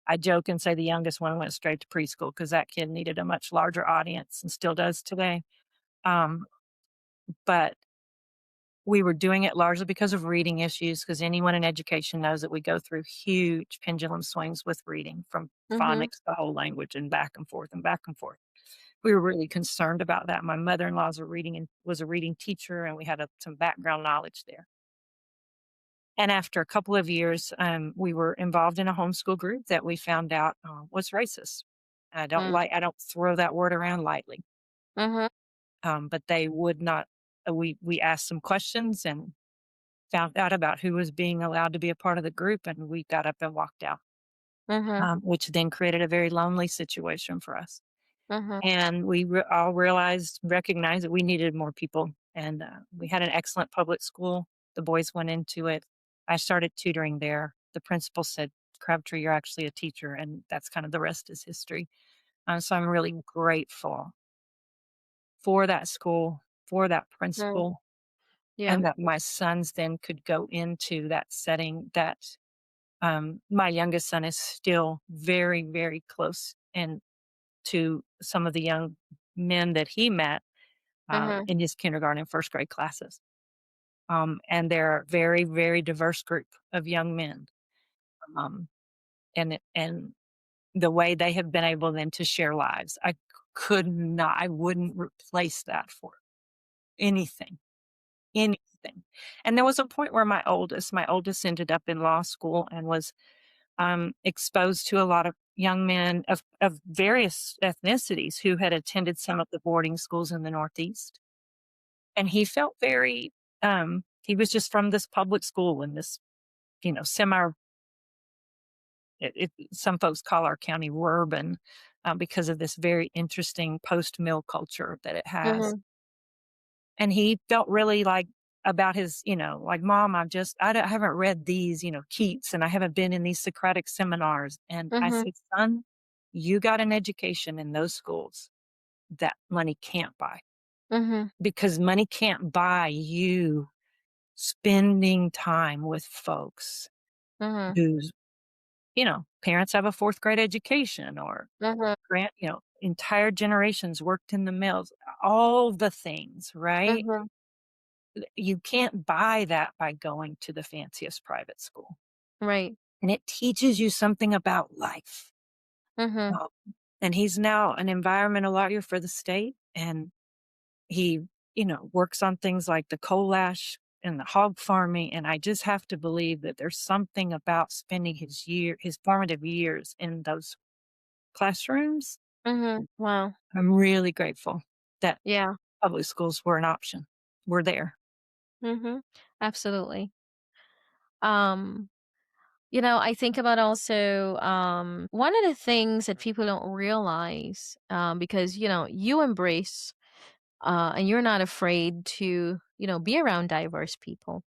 I joke and say the youngest one went straight to preschool because that kid needed a much larger audience and still does today. Um, but we were doing it largely because of reading issues, because anyone in education knows that we go through huge pendulum swings with reading from Mhm. phonics to whole language and back and forth and back and forth. We were really concerned about that. My mother-in-law was a reading teacher, and we had some background knowledge there. And after a couple of years, we were involved in a homeschool group that we found out was racist. Mm. I don't throw that word around lightly, Mhm. but they would not. We asked some questions and found out about who was being allowed to be a part of the group, and we got up and walked out, Mhm. which then created a very lonely situation for us. Mhm. And all recognized that we needed more people. And we had an excellent public school. The boys went into it. I started tutoring there. The principal said, "Crabtree, you're actually a teacher." And that's kind of the rest is history. So I'm really grateful for that school, for that Mm. principal, Yeah. and that my sons then could go into that setting that my youngest son is still very, very close and to some of the young men that he met Mhm. in his kindergarten and first grade classes. And they're a very, very diverse group of young men. Um, and the way they have been able then to share lives, I wouldn't replace that for anything, anything. And there was a point where my oldest ended up in law school and was exposed to a lot of young men of various ethnicities who had attended some of the boarding schools in the Northeast. And he felt he was just from this public school in this, semi, some folks call our county urban because of this very interesting post mill culture that it has. Mhm. And he felt really like about his, like, "Mom, I haven't read these, Keats, and I haven't been in these Socratic seminars." And I Mhm. said, "Son, you got an education in those schools that money can't buy, Mhm. because money can't buy you spending time with folks Mhm. whose, parents have a fourth grade education, or Mhm. entire generations worked in the mills, all the things, right? Mhm. You can't buy that by going to the fanciest private school. Right. And it teaches you something about life." Mhm. Um, and he's now an environmental lawyer for the state. And he, works on things like the coal ash and the hog farming. And I just have to believe that there's something about spending his formative years in those classrooms. Mhm. Wow. I'm really grateful that Yeah. public schools were an option. We're there. Mhm. Absolutely. Um, I think about also one of the things that people don't realize, because you embrace and you're not afraid to be around diverse people.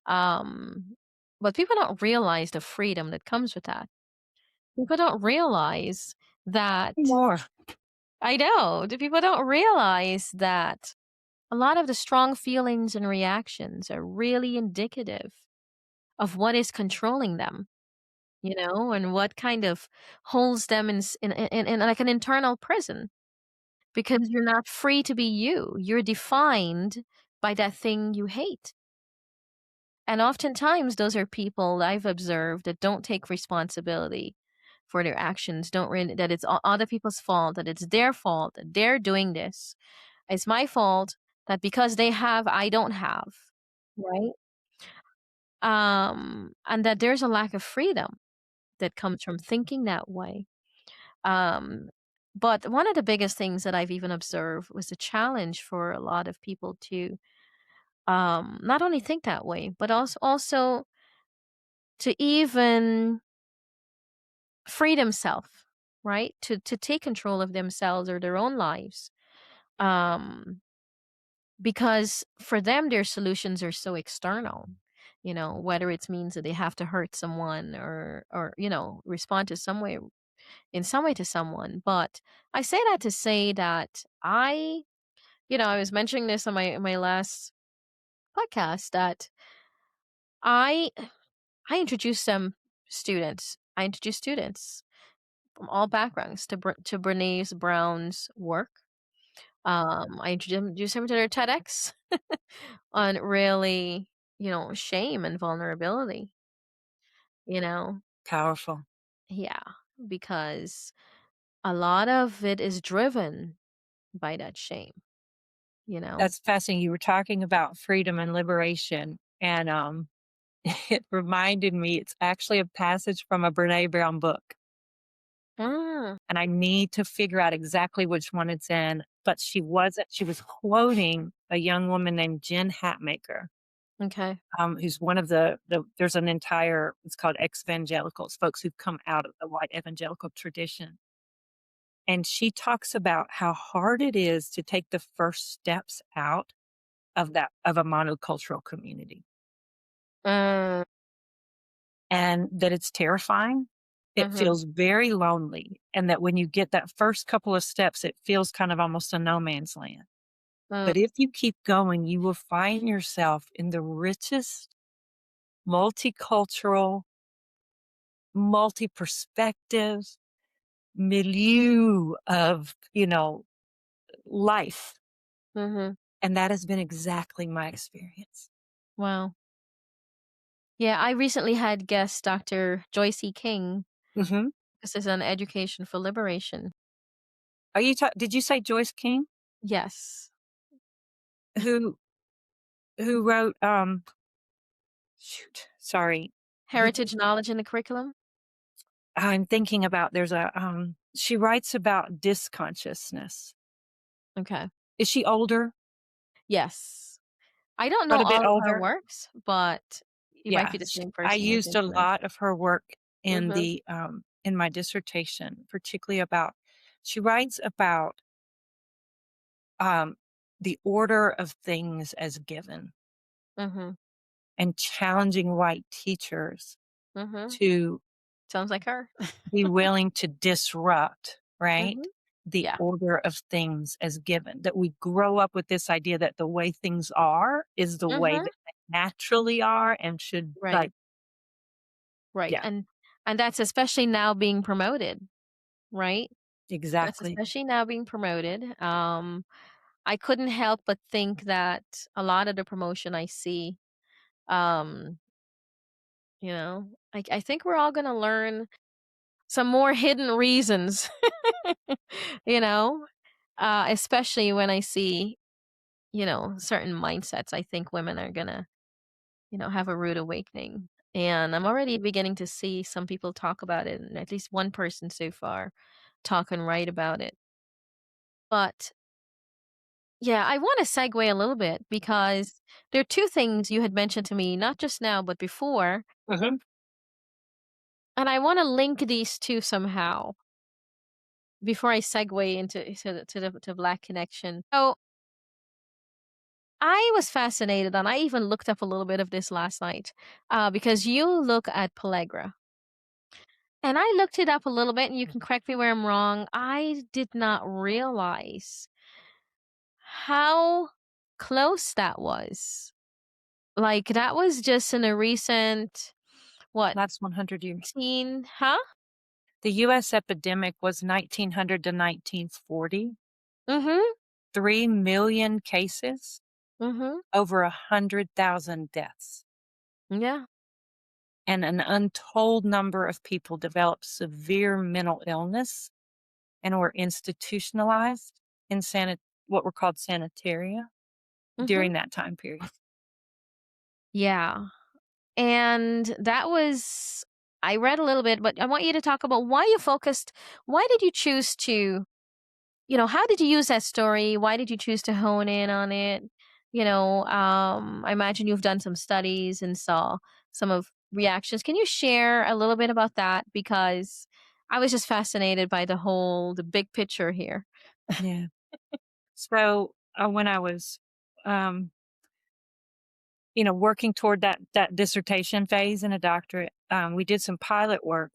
Um, but people don't realize the freedom that comes with that. People don't realize that. More. I know. The people don't realize that a lot of the strong feelings and reactions are really indicative of what is controlling them, and what kind of holds them in like an internal prison. because you're not free to be you. You're defined by that thing you hate. And oftentimes, those are people I've observed that don't take responsibility for their actions, don't really, that it's other people's fault, that it's their fault, that they're doing this. It's my fault that because they have, I don't have, right? And that there's a lack of freedom that comes from thinking that way. Um, but one of the biggest things that I've even observed was a challenge for a lot of people to not only think that way, but also to even free themselves, right? To take control of themselves or their own lives. Um, because for them their solutions are so external, whether it means that they have to hurt someone or respond to some way in some way to someone. But I say that to say that I was mentioning this on my last podcast, that I I introduced some students. I introduced students from all backgrounds to Brené Brown's work. I introduced him to their TEDx on really, shame and vulnerability. You know, Powerful. yeah, because a lot of it is driven by that shame. You know. That's fascinating. You were talking about freedom and liberation, and, it reminded me it's actually a passage from a Brené Brown book, Mm, and I need to figure out exactly which one it's in, but she was quoting a young woman named Jen Hatmaker, okay. who's one of the there's an entire it's called ex-evangelicals, folks who've come out of the white evangelical tradition, and she talks about how hard it is to take the first steps out of a monocultural community, Mm, and that it's terrifying. It mhm, feels very lonely, and that when you get that first couple of steps, it feels kind of almost a no man's land. mm, But if you keep going, you will find yourself in the richest, multicultural, multi-perspective milieu of, life. mhm. And that has been exactly my experience. Wow. Yeah, I recently had guest Dr. Joyce E. King. Mhm. This is on education for liberation. Did you say Joyce King? Yes. Who wrote, shoot, sorry. Who Heritage knowledge in the curriculum? I'm thinking about she writes about disconsciousness. Okay. Is she older? Yes. I don't know Quite a bit all of her older? works, but it might Yeah, be the same I person you're used a thinking of. lot of her work Mhm. in my dissertation, particularly about she writes about, um, the order of things as given Mhm. and challenging white teachers Mhm. to Sounds like her. be willing to disrupt, right? Mhm. The Yeah. order of things as given, that we grow up with this idea that the way things are is the way Mhm. that they naturally are and should, Right. like, Right. yeah, And that's especially now being promoted, right? That's exactly. especially now being promoted. I couldn't help but think that a lot of the promotion I see, um, I think we're all gonna learn some more hidden reasons, you know, especially when I see, certain mindsets. I think women are gonna, have a rude awakening. And I'm already beginning to see some people talk about it, and at least one person so far talk and write about it. But yeah, I want to segue a little bit because there are two things you had mentioned to me, not just now, but before. Mhm. And I want to link these two somehow before I segue to Black Connection. So I was fascinated, and I even looked up a little bit of this last night because you look at Pellagra. And I looked it up a little bit, and you can correct me where I'm wrong. I did not realize how close that was. Like, that was just in a recent, what, That's 100 years. teen, huh? The US epidemic was 1900 to 1940. Mhm. 3 million cases, Mhm. over 100,000 deaths, Yeah. and an untold number of people developed severe mental illness and were institutionalized in what were called sanitaria Mhm. during that time period. Yeah. And that was I read a little bit, but I want you to talk about why you focused why did you choose to how did you use that story? Why did you choose to hone in on it? I imagine you've done some studies and saw some of reactions. Can you share a little bit about that? Because I was just fascinated by the big picture here. Yeah. So, when I was, um, working toward that dissertation phase in a doctorate, we did some pilot work.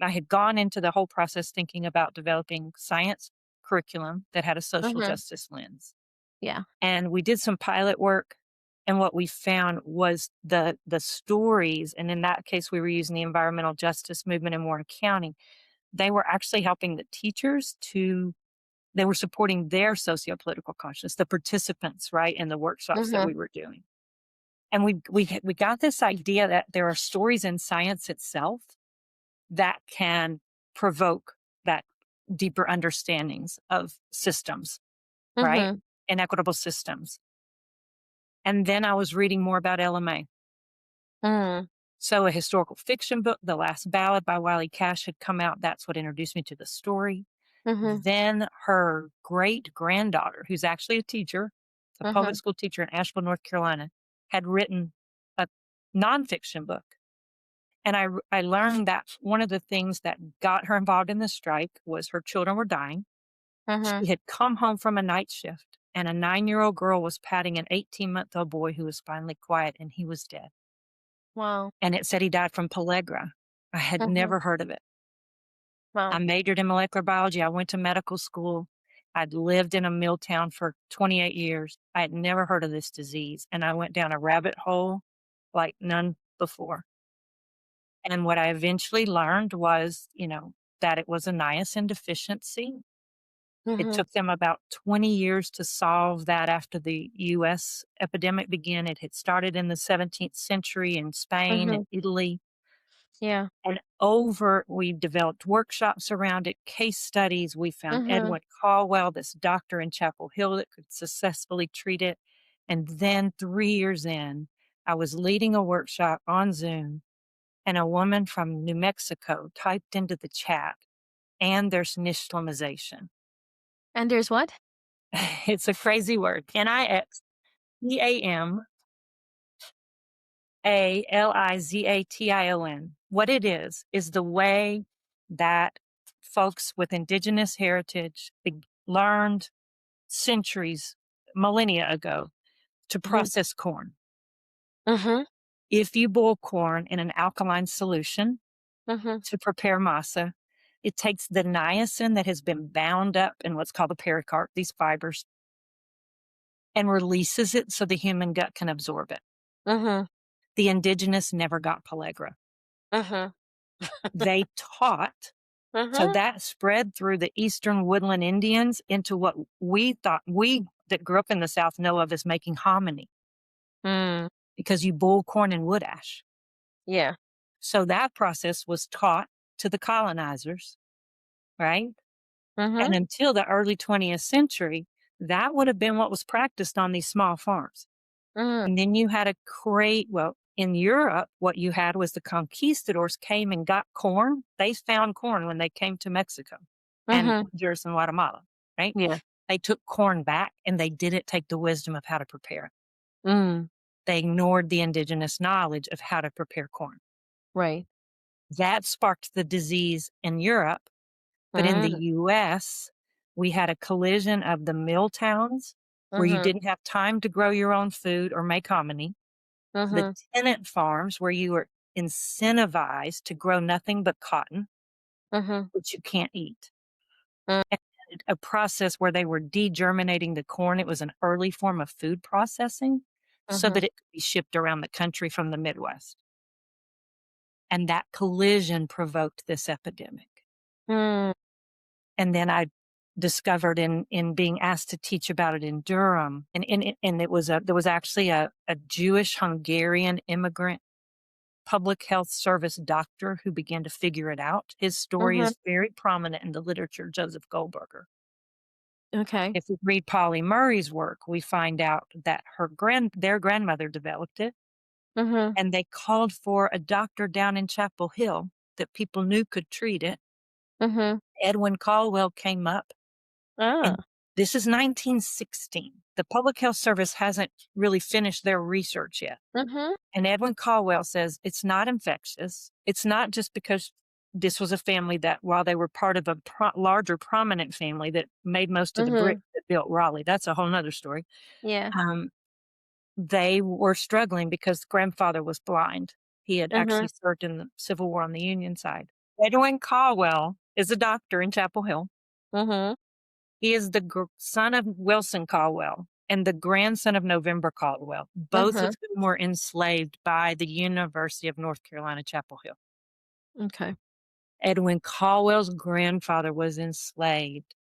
I had gone into the whole process thinking about developing science curriculum that had a social Hmm. justice lens. Yeah. And we did some pilot work, and what we found was the stories, and in that case, we were using the environmental justice movement in Warren County. They were actually helping the teachers to they were supporting their socio-political consciousness, the participants, right, in the workshops that Hmm. we were doing. And we got this idea that there are stories in science itself that can provoke that deeper understandings of systems, right? Hmm. Inequitable systems. And then I was reading more about LMA. Hmm. So a historical fiction book, The Last Ballad by Wiley Cash had come out. That's what introduced me to the story. Hmm. Then her great granddaughter, who's actually a teacher, a public Hmm. school teacher in Asheville, North Carolina, had written a nonfiction book. And I learned that one of the things that got her involved in the strike was her children were dying. Hmm. She had come home from a night shift, and a 9-year-old girl was patting an 18-month-old boy who was finally quiet, and he was dead. Wow. And it said he died from Pellagra. I had Hmm. never heard of it. I Wow. majored in molecular biology. I went to medical school. I'd lived in a mill town for 28 years. I had never heard of this disease, and I went down a rabbit hole like none before. And what I eventually learned was, that it was a niacin deficiency. It Hmm. took them about 20 years to solve that after the US epidemic began. It had started in the 17th century in Spain Hmm. and Italy. Yeah. And we developed workshops around it, case studies. We found Hmm. Edwin Caldwell, this doctor in Chapel Hill that could successfully treat it. And then 3 years in, I was leading a workshop on Zoom, and a woman from New Mexico typed into the chat, and there's Nishlamization. And there's what? It's a crazy word. Nixeamalization. What it is the way that folks with indigenous heritage learned centuries, millennia ago, to Hmm. process corn. Hmm. If you boil corn in an alkaline solution Hmm. to prepare masa, it takes the niacin that has been bound up in what's called the pericarp, these fibers, and releases it so the human gut can absorb it. Hmm. The indigenous never got pellagra. Hmm. They taught, so Hmm. that spread through the eastern woodland Indians into what we that grew up in the South know of as making hominy, Mm. because you boil corn in wood ash. Yeah. So that process was taught to the colonizers, right? And Mhm. until the early 20th century, that would have been what was practiced on these small farms. Mm. And then you had well, in Europe, what you had was the conquistadors came and got corn. They found corn when they came to Mexico and Mhm. Honduras and Guatemala, right? Yeah. They took corn back, and they didn't take the wisdom of how to prepare it. Mm. They ignored the indigenous knowledge of how to prepare corn. Right. That sparked the disease in Europe. But in the Mm. US, we had a collision of the mill towns where you Mhm. didn't have time to grow your own food or make hominy, the Mhm. tenant farms where you were incentivized to grow nothing but cotton, Mhm. which you can't eat, Mm. and a process where they were degerminating the corn. It was an early form of food processing so Mhm. that it could be shipped around the country from the Midwest. And that collision provoked this epidemic. Mm. And then I discovered in being asked to teach about it in Durham, and it was there was actually a Jewish Hungarian immigrant public health service doctor who began to figure it out. His story Mhm. is very prominent in the literature, Joseph Goldberger. Okay. If we read Polly Murray's work, we find out that their grandmother developed it, Mhm. and they called for a doctor down in Chapel Hill that people knew could treat it. Mhm. Edwin Caldwell came up, Ah. and this is 1916. The Public Health Service hasn't really finished their research yet. Mhm. And Edwin Caldwell says it's not infectious. It's not just because this was a family that, while they were part of a larger prominent family that made most of the bricks Mhm. that built Raleigh, that's a whole nother story. Yeah. Um, they were struggling because grandfather was blind. He had actually Mhm. served in the Civil War on the Union side. Edwin Caldwell is a doctor in Chapel Hill. Mhm. He is the son of Wilson Caldwell and the grandson of November Caldwell, both of Mhm. whom were enslaved by the University of North Carolina, Chapel Hill. Okay. Edwin Caldwell's grandfather was enslaved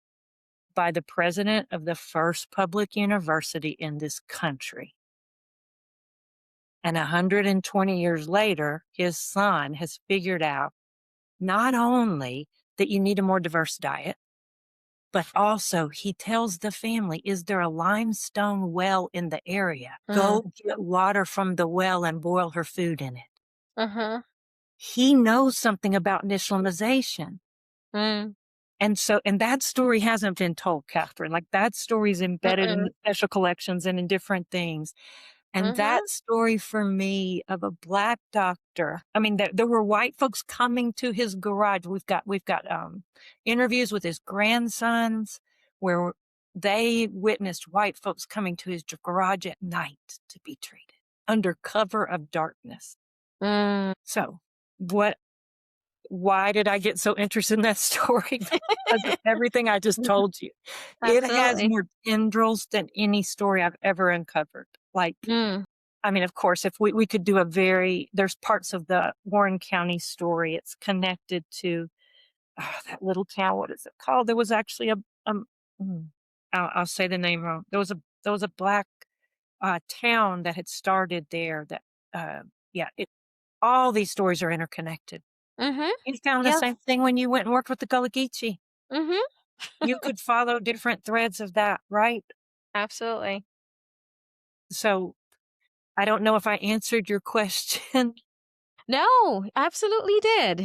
by the president of the first public university in this country. And 120 years later, his son has figured out not only that you need a more diverse diet, but also he tells the family, "Is there a limestone well in the area? Mm. Go get water from the well and boil her food in it." Mhm. He knows something about initialization. Mm. And that story hasn't been told, Catherine. Like, that story is embedded in Mm. the special collections and in different things. And Mhm. that story for me of a Black doctor, I mean, there were white folks coming to his garage. We've got interviews with his grandsons where they witnessed white folks coming to his garage at night to be treated under cover of darkness. Mm. So, what why did I get so interested in that story? Because of everything I just told you. It has Absolutely. more tendrils than any story I've ever uncovered. Like, Mm. I mean, of course, if we could do there's parts of the Warren County story. It's connected to that little town. What is it called? There was actually mm, I'll say the name wrong. There was a Black town that had started there. Uh, yeah, all these stories are interconnected. Mhm. You found the Yeah. same thing when you went and worked with the Gullah Geechee. Mhm. You could follow different threads of that, right? Absolutely. So I don't know if I answered your question. No, absolutely did.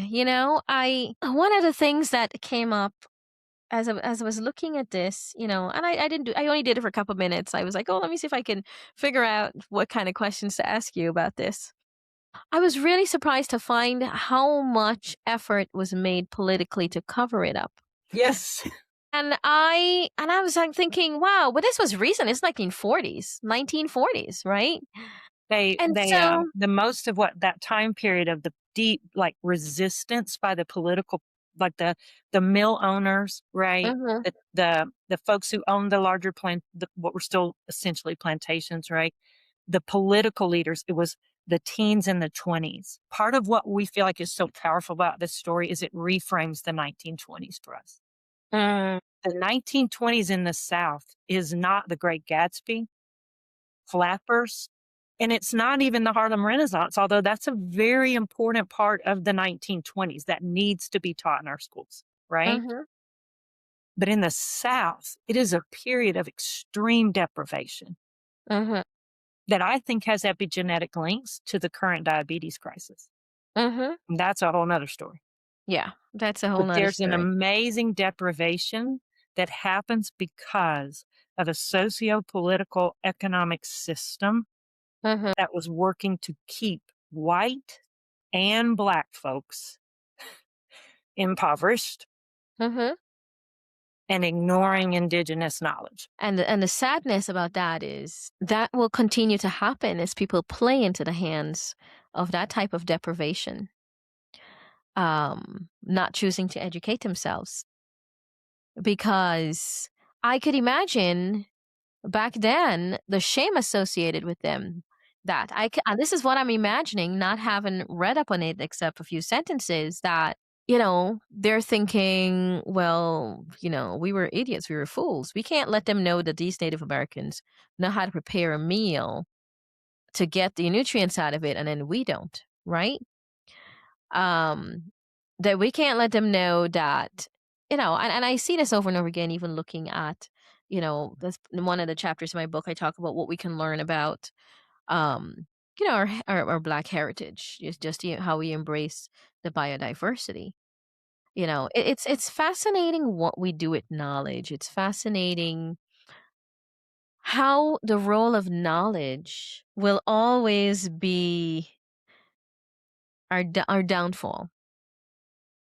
I one of the things that came up as I was looking at this, and I didn't I only did it for a couple minutes. I was like, oh, let me see if I can figure out what kind of questions to ask you about this. I was really surprised to find how much effort was made politically to cover it up. Yes. And I was like thinking, wow, but this was recent. It's 1940s, right? And so, The most of what that time period of the deep, like, resistance by the political, like, the mill owners, right? mhm, The folks who owned the larger what were still essentially plantations, right? The political leaders, it was the teens and the 20s. Part of what we feel like is so powerful about this story is it reframes the 1920s for us. mm, The 1920s in the South is not the Great Gatsby, flappers, and it's not even the Harlem Renaissance, although that's a very important part of the 1920s that needs to be taught in our schools, right? mhm, But in the South, it is a period of extreme deprivation mhm, that I think has epigenetic links to the current diabetes crisis. mhm. And that's a whole nother story. Yeah, that's a whole But nother there's an story. amazing deprivation that happens because of a socio-political economic system Mhm, that was working to keep white and Black folks impoverished mhm. and ignoring indigenous knowledge. And the sadness about that is that will continue to happen as people play into the hands of that type of deprivation, not choosing to educate themselves. Because I could imagine back then the shame associated with them. And this is what I'm imagining, not having read up on it except a few sentences, that they're thinking, well, we were idiots, we were fools. We can't let them know that these Native Americans know how to prepare a meal to get the nutrients out of it, and then we don't, right? Um, that we can't let them know that, and I see this over and over again, even looking at, that's in one of the chapters of my book. I talk about what we can learn about, um, our Black heritage, just how we embrace the biodiversity. It's fascinating what we do with knowledge. It's fascinating how the role of knowledge will always be our downfall,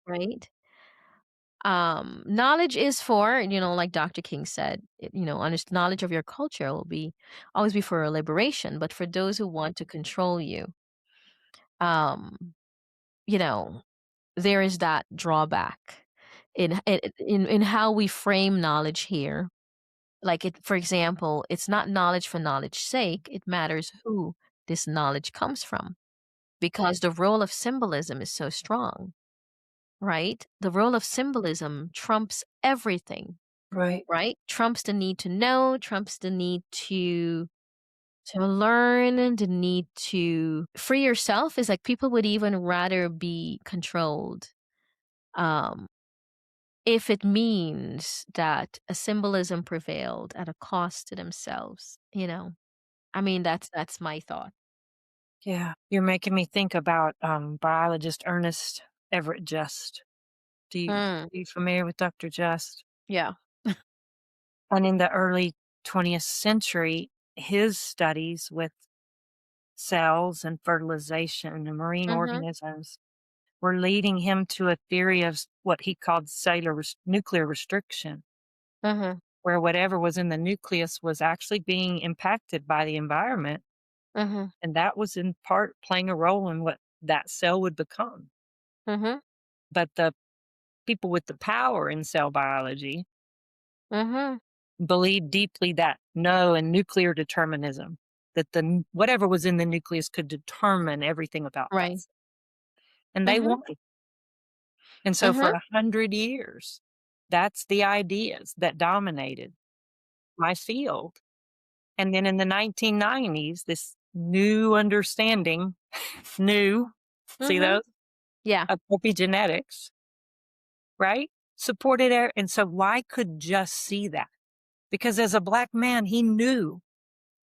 right? Knowledge is for, like Dr. King said, knowledge of your culture will be always be for a liberation, but for those who want to control you, um, you know, there is that drawback in how we frame knowledge here. Like for example, it's not knowledge for knowledge's sake. It matters who this knowledge comes from because the role of symbolism is so strong, right? The role of symbolism trumps everything, Right. right? Trumps the need to know, trumps the need to learn, the need to free yourself. Is like people would even rather be controlled, um, if it means that a symbolism prevailed at a cost to themselves, I mean, that's my thought. Yeah. You're making me think about biologist Ernest Everett Just. Mm, Are you familiar with Dr. Just? yeah. And in the early 20th century, his studies with cells and fertilization and marine Mhm, organisms were leading him to a theory of what he called nuclear restriction, mhm, where whatever was in the nucleus was actually being impacted by the environment. mhm, And that was in part playing a role in what that cell would become. mhm, But the people with the power in cell biology mhm. believed deeply that no, and nuclear determinism, that whatever was in the nucleus could determine everything about that. Right. And they Mhm, won. And so for mhm, 100 years, that's the ideas that dominated my field. And then in the 1990s, this new understanding, new, see mhm. those, Yeah. of epigenetics, right? Supported air. And so I could just see that because as a black man, he knew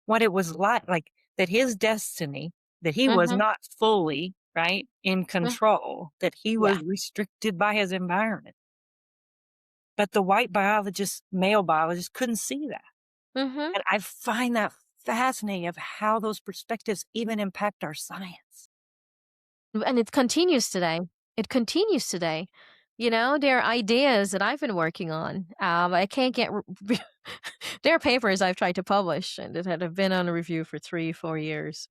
what it was like that his destiny, that he was Mhm, not fully, right, in mm, control, that he yeah. was restricted by his environment. But the white biologist, male biologist couldn't see that. Mhm. And I find that fascinating of how those perspectives even impact our science. And it continues today. It continues today. There are ideas that I've been working on. I can't get. There are papers I've tried to publish and that have been on review for 3, 4 years.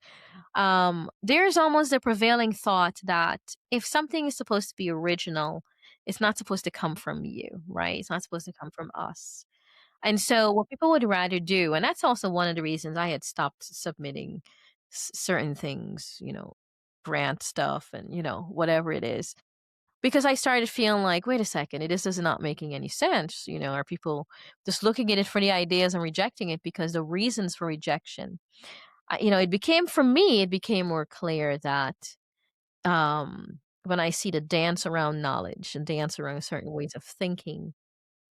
There's almost a prevailing thought that if something is supposed to be original, it's not supposed to come from you, right? It's not supposed to come from us. And so what people would rather do, and that's also one of the reasons I had stopped submitting certain things, grant stuff and, whatever it is, because I started feeling like, wait a second, this is not making any sense. Are people just looking at it for the ideas and rejecting it because the reasons for rejection, it became for me, it became more clear that when I see the dance around knowledge and dance around certain ways of thinking,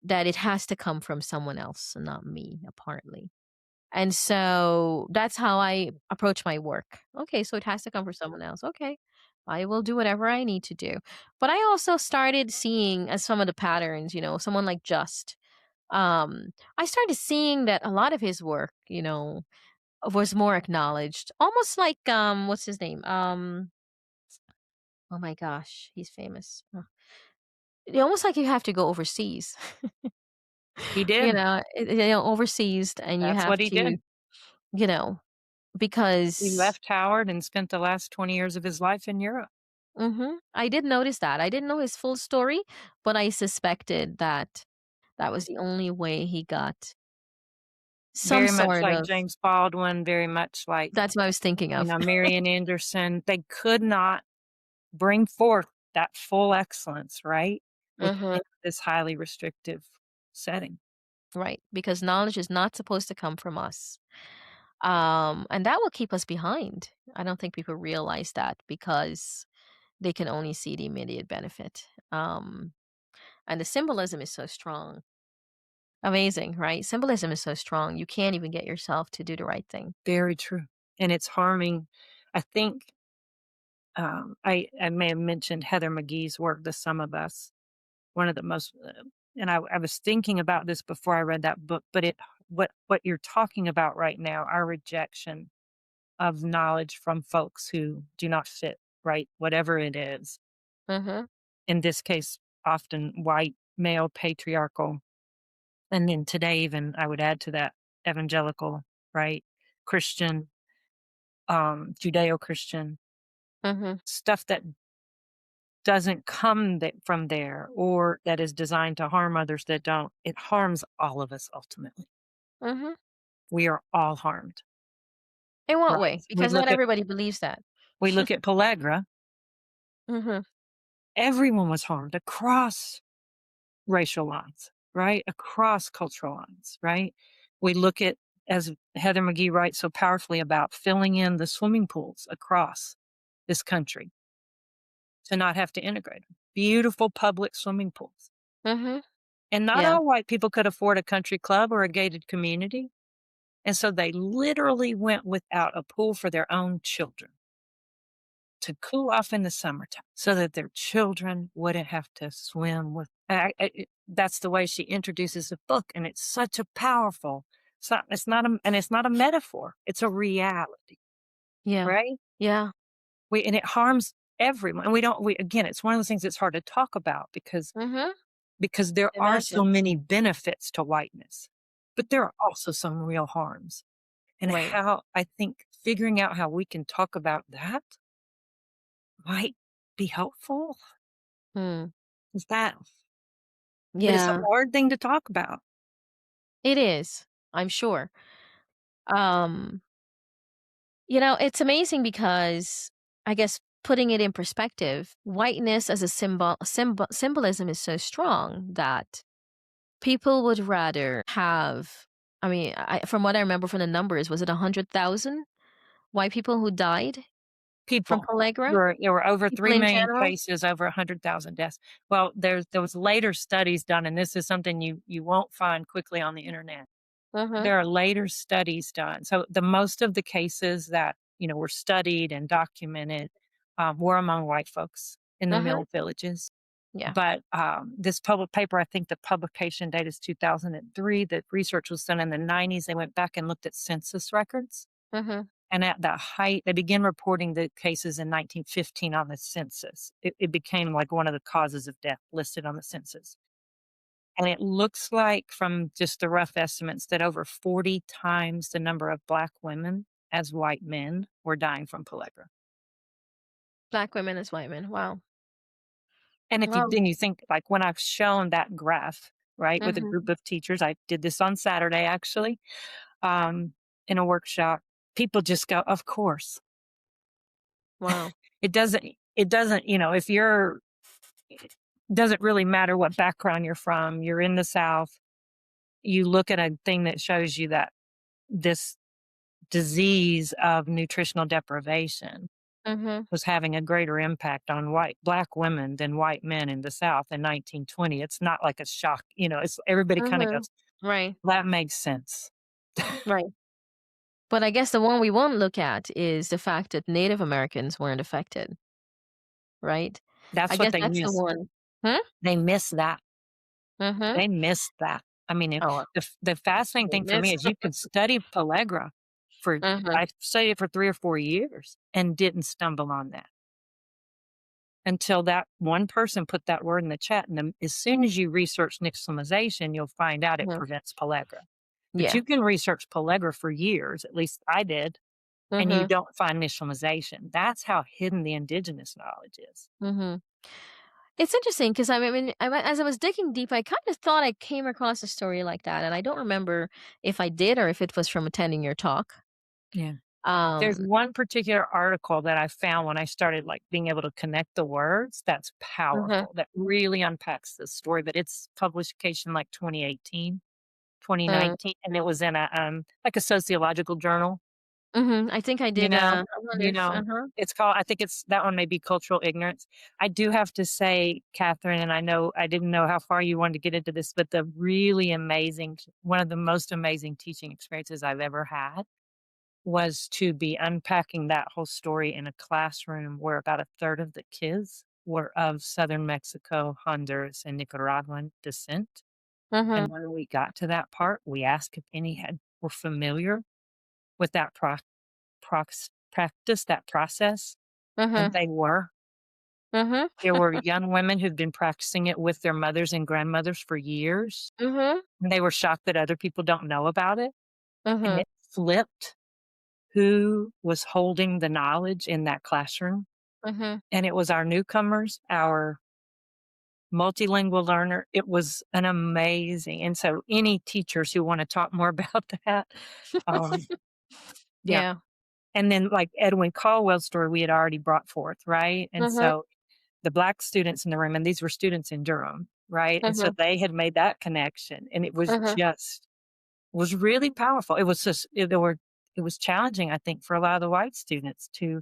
that it has to come from someone else and not me, apparently. And so that's how I approach my work. Okay, so it has to come from someone else. Okay, I will do whatever I need to do. But I also started seeing as some of the patterns, someone like Just. I started seeing that a lot of his work, was more acknowledged. Almost like what's his name? Oh my gosh, he's famous. Almost like you have to go overseas. He did. Overseas, and you That's have what he to, did. you know, He because left Howard and spent the last 20 years of his life in Europe. I did notice that. I didn't know his full story, but I suspected that that was the only way he got some Very much sort like of. James Baldwin, very much like, That's what I was thinking of. Marian Anderson. They could not bring forth that full excellence, right? Mhm. Within this highly restrictive setting. Right, because knowledge is not supposed to come from us. And that will keep us behind. I don't think people realize that because they can only see the immediate benefit. And the symbolism is so strong. Amazing, right? Symbolism is so strong. You can't even get yourself to do the right thing. Very true. And it's harming, I think, I may have mentioned Heather McGee's work, The Sum of Us, one of the most, and I was thinking about this before I read that book, but what you're talking about right now, our rejection of knowledge from folks who do not fit, right? Whatever it is. Mhm. In this case, often white, male, patriarchal. And then today, even I would add to that evangelical, right? Christian, Judeo Christian, Mhm. stuff that doesn't come from there or that is designed to harm others that don't. It harms all of us ultimately. Mhm. We are all harmed, In what right? way? Because not everybody believes that. We look at Pellagra, Mhm. everyone was harmed across racial lines, right? Across cultural lines, right? We look at, as Heather McGee writes so powerfully about, filling in the swimming pools across this country to not have to integrate them. Beautiful public swimming pools. Mhm. And not Yeah. all white people could afford a country club or a gated community. And so they literally went without a pool for their own children to cool off in the summertime so that their children wouldn't have to swim with. That's the way she introduces the book. And it's such a powerful, and it's not a metaphor. It's a reality, Yeah. right? Yeah. And it harms everyone. And again, it's one of those things that's hard to talk about Mhm. because there are so Imagine. many benefits to whiteness, but there are also some real harms. And Right. how I think figuring out how we can talk about that might be helpful. Hmm. Is that But it's a Yeah. hard thing to talk about. It is. I'm sure. Um, it's amazing because I guess putting it in perspective, whiteness as a symbolism is so strong that people would rather have. I mean, from what I remember from the numbers, was it 100,000 white people who died from People. Pellagra? There were over People 3 in million general? cases, over 100,000 deaths. Well, there was later studies done, and this is something you won't find quickly on the internet. Mhm. There are later studies done. So the most of the cases that, were studied and documented, were among white folks in the Mhm. mill villages. Yeah. But, this public paper, I think the publication date is 2003. The research was done in the '90s. They went back and looked at census records, Mhm. and at the height they began reporting the cases in 1915 on the census. It became like one of the causes of death listed on the census. And it looks like, from just the rough estimates, that over 40 times the number of Black women as white men were dying from pellagra. Black women as white men. Wow. And if you Wow. then you think, like, when I've shown that graph, right, with a Mhm. group of teachers, I did this on Saturday, actually, um, in a workshop, people just go, "Of course." Wow. It doesn't, if you're it doesn't really matter what background you're from, you're in the South, you look at a thing that shows you that this disease of nutritional deprivation Mhm. was having a greater impact on Black women than white men in the South in 1920. It's not like a shock, it's everybody kinda Mhm. goes, Right. "That makes sense." Right. But I guess the one we won't look at is the fact that Native Americans weren't affected, right? I That's what guess they that's the missed. one. Hmm? They missed that. Mhm. They missed that. I mean, Oh, the fascinating they thing for me missed. is you could study Pellagra for Mhm. I studied it for 3 or 4 years and didn't stumble on that until that one person put that word in the chat, and then as soon as you research nixtamalization, you'll find out it Mhm. prevents Pellagra. But Yeah. you can research Pellagra for years, at least I did, and you Mhm. don't find nixtamalization. That's how hidden the indigenous knowledge is. Mhm. It's interesting because as I was digging deep, I kind of thought I came across a story like that, and I don't remember if I did or if it was from attending your talk. Yeah. There's Um, one particular article that I found when I started, like, being able to connect the words that's mhm, powerful, that really unpacks this story, but it's publication, like, 2018, twenty mm, nineteen, and it was in a, like, a sociological journal, mhm. I think I you did. know I wonder you if. know? It's called, I think it's that one may be cultural ignorance. I do have to say, Catherine, and I know I didn't know how far you wanted to get into this, but the really amazing one of the most amazing teaching experiences I've ever had was to be unpacking that whole story in a classroom where about a third of the kids were of Southern Mexico, Honduras, and Nicaraguan descent. Mhm, And when we got to that part, we asked if any were familiar with that practice, that process, and mhm, they were. mhm, There were young women who'd been practicing it with their mothers and grandmothers for years, mhm, and they were shocked that other people don't know about it, and mhm, it flipped who was holding the knowledge in that classroom. mhm. And it was our newcomers, our multilingual learner. It was an amazing, and so any teachers who wanna talk more about that, um, yeah. Yeah. And then, like, Edwin Caldwell's story we had already brought forth, right? And Mhm, so the Black students in the room, and these were students in Durham, right? And so mhm, they had made that connection, and it was mhm. just was really powerful. It was just it was challenging, I think, for a lot of the white students to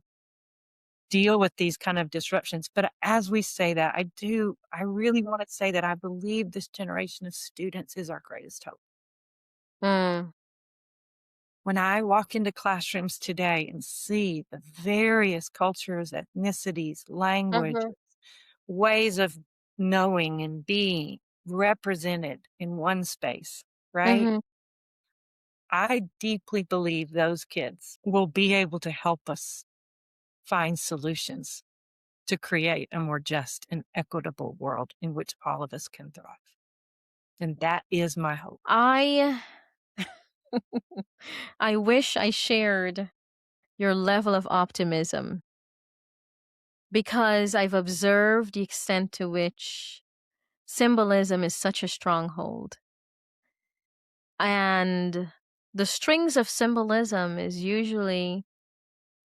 deal with these kind of disruptions. But as we say that, I really want to say that I believe this generation of students is our greatest hope. Mm, When I walk into classrooms today and see the various cultures, ethnicities, languages, mhm, ways of knowing and being represented in one space, right? mhm. I deeply believe those kids will be able to help us find solutions to create a more just and equitable world in which all of us can thrive. And that is my hope. I I wish I shared your level of optimism because I've observed the extent to which symbolism is such a stronghold. And the strings of symbolism is usually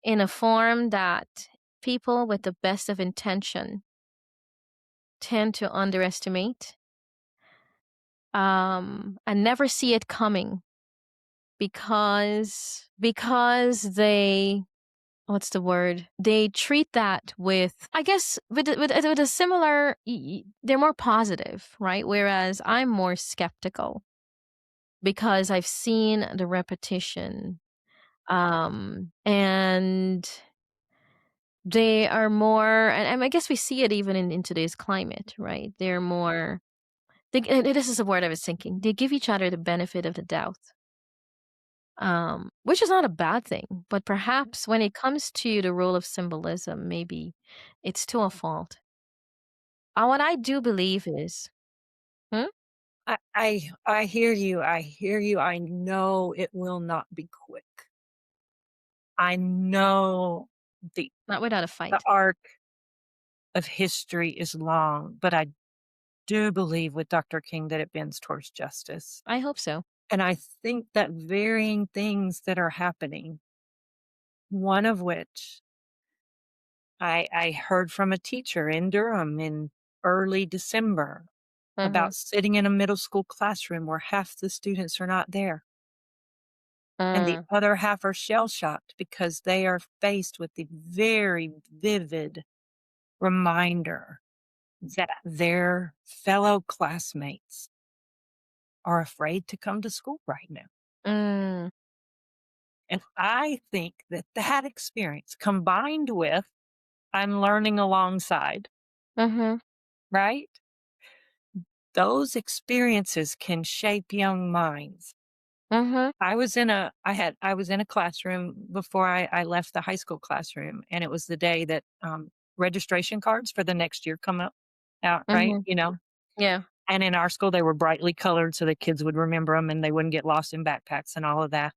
in a form that people with the best of intention tend to underestimate, and never see it coming because they, what's the word? They treat that with, I guess, with a similar. They're more positive, right? Whereas I'm more skeptical because I've seen the repetition, and they are more, and I guess we see it even in today's climate, right? They're more. And this is the word I was thinking. They give each other the benefit of the doubt, which is not a bad thing. But perhaps when it comes to the role of symbolism, maybe it's to a fault. What I do believe is, hmm? I hear you. I hear you. I know it will not be quick. I know the Not without a the fight. arc of history is long, but I do believe with Dr. King that it bends towards justice. I hope so. And I think that varying things that are happening, one of which I heard from a teacher in Durham in early December Mhm. about sitting in a middle school classroom where half the students are not there and the Mm, other half are shell shocked because they are faced with the very vivid reminder that their fellow classmates are afraid to come to school right now. mm, And I think that that experience combined with I'm learning alongside, mhm, right? Those experiences can shape young minds. mhm, I was in a classroom before I left the high school classroom, and it was the day that, registration cards for the next year come up out, right, mhm. you know? Yeah. And in our school, they were brightly colored so the kids would remember them and they wouldn't get lost in backpacks and all of that,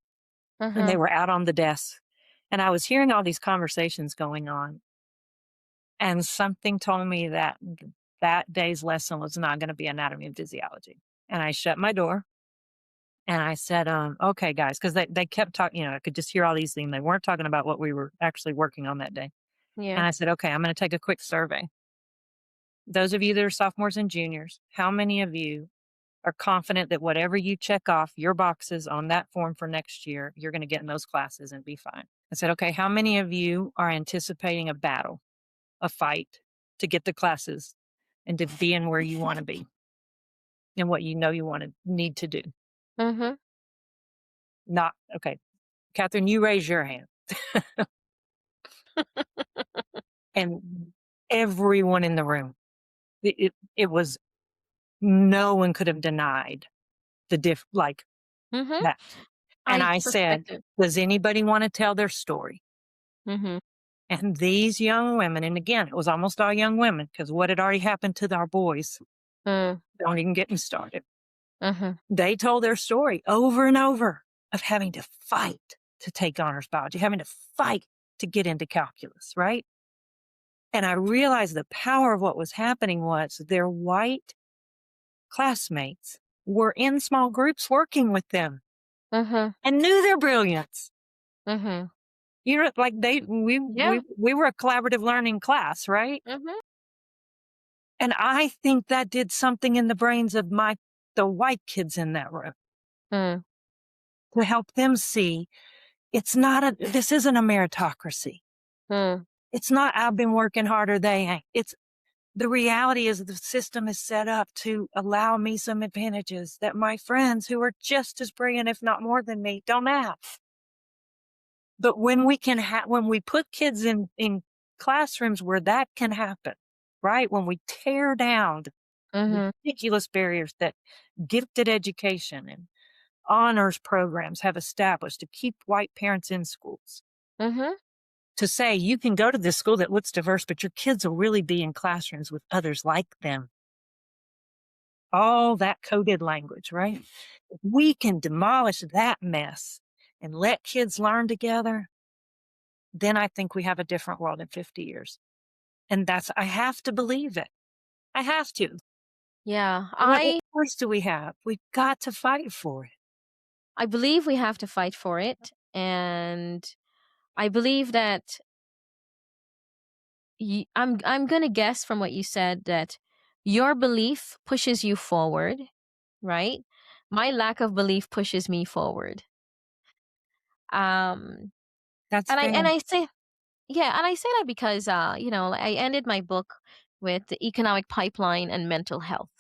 and they Mhm, were out on the desk, and I was hearing all these conversations going on, and something told me that that day's lesson was not gonna be anatomy and physiology, and I shut my door And I said, okay, guys, because they kept talking, I could just hear all these things. They weren't talking about what we were actually working on that day. Yeah. And I said, okay, I'm going to take a quick survey. Those of you that are sophomores and juniors, how many of you are confident that whatever you check off your boxes on that form for next year, you're going to get in those classes and be fine? I said, okay, how many of you are anticipating a battle, a fight to get the classes and to be in where you want to be and what you know you want to need to do? Mhm. Not okay. Catherine, you raise your hand. And everyone in the room, it was no one could have denied like Mhm. that. And I I said, suspected. does anybody want to tell their story? Mhm. And these young women, and again, it was almost all young women because what had already happened to our boys, Mm. don't even get me started. Mhm. They told their story over and over of having to fight to take honors biology, having to fight to get into calculus, right? And I realized the power of what was happening was their white classmates were in small groups working with them Mhm. and knew their brilliance. Mhm. Like Yeah. we were a collaborative learning class, right? Mhm. And I think that did something in the brains of the white kids in that room Mm. to help them see this isn't a meritocracy. Mm. It's not, I've been working harder, they ain't. The reality is the system is set up to allow me some advantages that my friends who are just as brilliant, if not more than me, don't have. But when we put kids in classrooms where that can happen, right? When we tear down the Mhm. ridiculous barriers that gifted education and honors programs have established to keep white parents in schools, Mhm. to say you can go to this school that looks diverse, but your kids will really be in classrooms with others like them. All that coded language, right? If we can demolish that mess and let kids learn together, then I think we have a different world in 50 years. And I have to believe it. I have to. Yeah. What I choice do we have? We've got to fight for it. I believe we have to fight for it, and I believe that I'm going to guess from what you said that your belief pushes you forward, right? My lack of belief pushes me forward. Um That's and I fair. and I say Yeah, and I say that because I ended my book with the economic pipeline and mental health.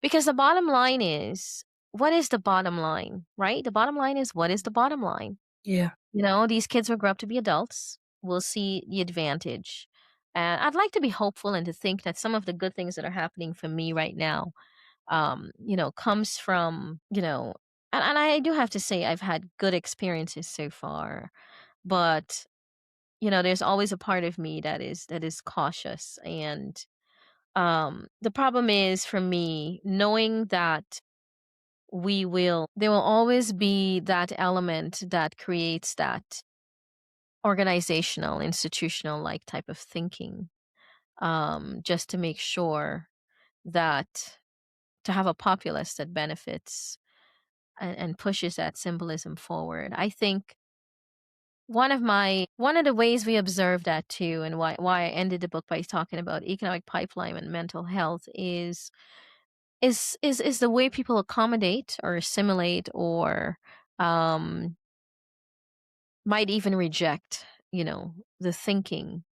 Because the bottom line is, what is the bottom line, right? The bottom line is, what is the bottom line? Yeah. These kids will grow up to be adults. We'll see the advantage. And I'd like to be hopeful and to think that some of the good things that are happening for me right now, comes from, and I do have to say I've had good experiences so far, but there's always a part of me that is cautious. And the problem is for me knowing that there will always be that element that creates that organizational, institutional like type of thinking, just to make sure that to have a populace that benefits and pushes that symbolism forward. I think one of the ways we observe that too, and why I ended the book by talking about economic pipeline and mental health is the way people accommodate or assimilate or um might even reject, the thinking.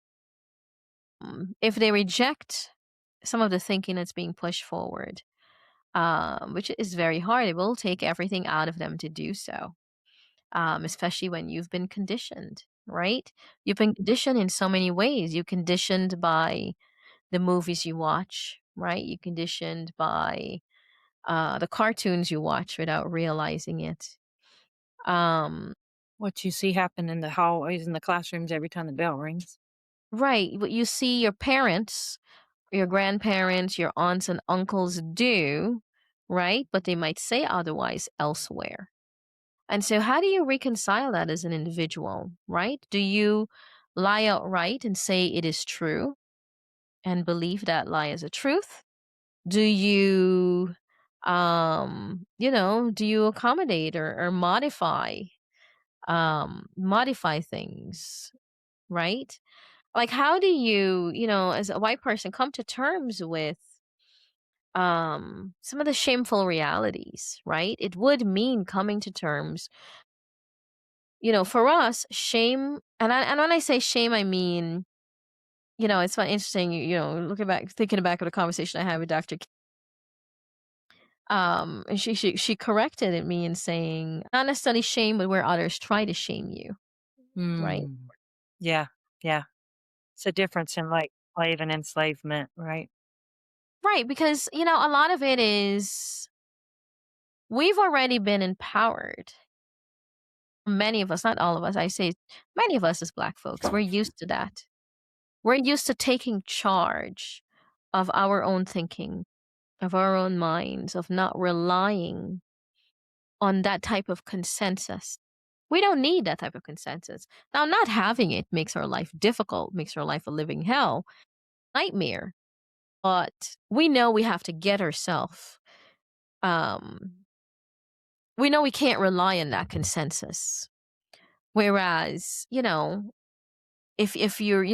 If they reject some of the thinking that's being pushed forward, which is very hard, it will take everything out of them to do so, especially when you've been conditioned, right? You've been conditioned in so many ways. You're conditioned by the movies you watch, right? You're conditioned by the cartoons you watch without realizing it. Um, What you see happen in the hallways in the classrooms every time the bell rings. right. What you see your parents, your grandparents, your aunts and uncles do, right? But they might say otherwise elsewhere. And so, how do you reconcile that as an individual, right? Do you lie outright and say it is true and believe that lie as a truth? Do you Do you accommodate or modify things, right? Like, how do you, as a white person, come to terms with some of the shameful realities, right? It would mean coming to terms, for us, shame, and when I say shame, I mean, it's fun, interesting, looking back, thinking back of the conversation I had with Dr. And she corrected at me in saying, not necessarily shame, but where others try to shame you, right? Mm. Yeah, yeah. It's a difference in, like, slave and enslavement, right? Right, because a lot of it is we've already been empowered. Many of us, not all of us, I say many of us as Black folks, we're used to that. We're used to taking charge of our own thinking, of our own minds, of not relying on that type of consensus. We don't need that type of consensus. Now, not having it makes our life difficult, makes our life a living hell, nightmare. But we know we have to get ourselves. Um, we know we can't rely on that consensus. Whereas, if you're,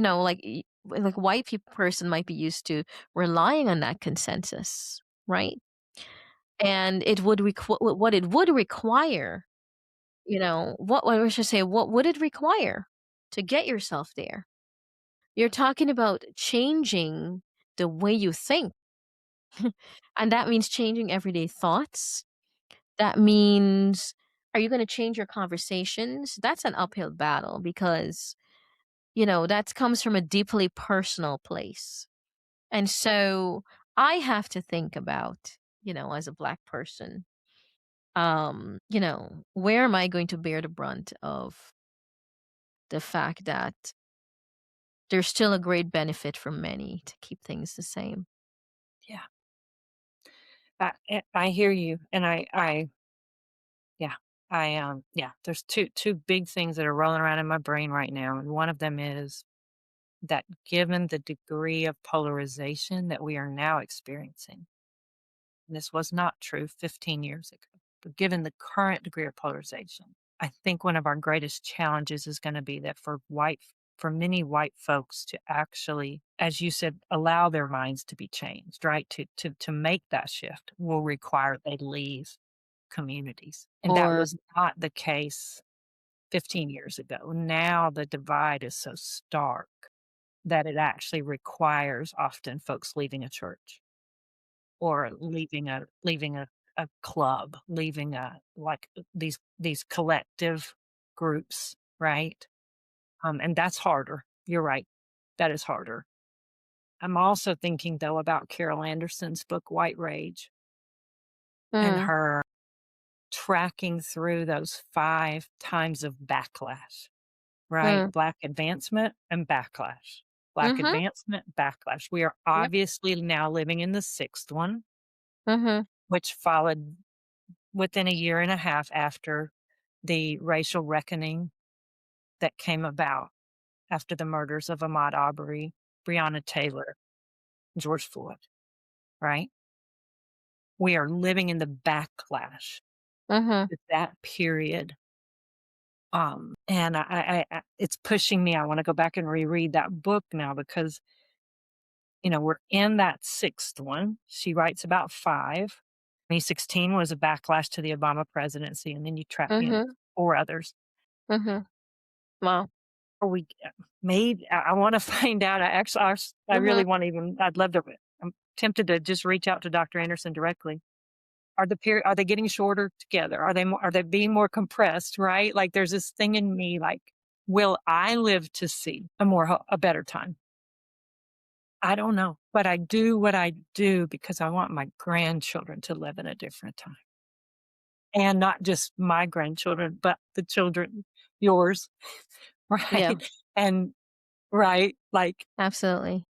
like white people person might be used to relying on that consensus, right? And it would what it would require, what I should say, what would it require to get yourself there? You're talking about changing the way you think. And that means changing everyday thoughts. That means, are you going to change your conversations? That's an uphill battle because, that comes from a deeply personal place. And so I have to think about, as a Black person, where am I going to bear the brunt of the fact that there's still a great benefit for many to keep things the same? Yeah. I hear you, and yeah, yeah, there's two big things that are rolling around in my brain right now, and one of them is that given the degree of polarization that we are now experiencing, and this was not true 15 years ago, but given the current degree of polarization, I think one of our greatest challenges is gonna be that for many white folks to actually, as you said, allow their minds to be changed, right? To make that shift will require they leave communities, and that Or was not the case 15 years ago. Now the divide is so stark that it actually requires often folks leaving a church or leaving a club, leaving a like these collective groups, right? And that's harder. You're right. That is harder. I'm also thinking though about Carol Anderson's book White Rage and mm, her tracking through those 5 times of backlash, right? mm, Black advancement and backlash. Black mhm, advancement, backlash. We are yep, obviously now living in the 6th one, mhm, which followed within a year and a half after the racial reckoning that came about after the murders of Ahmaud Arbery, Breonna Taylor, George Floyd, right? We are living in the backlash mhm. to that period. And I it's pushing me. I wanna go back and reread that book now because, we're in that 6th one. She writes about 5. 2016 was a backlash to the Obama presidency, and then you track, Mhm, 4 others. mhm. Wow. Are we maybe I wanna find out. I Mhm. really wanna even I'd love to I'm tempted to just reach out to Dr. Anderson directly. Are they getting shorter together? Are they being more compressed, right? Like, there's this thing in me, like, will I live to see a better time? I don't know, but I do what I do because I want my grandchildren to live in a different time, and not just my grandchildren, but the children yours, Yeah, right? And right, like, absolutely.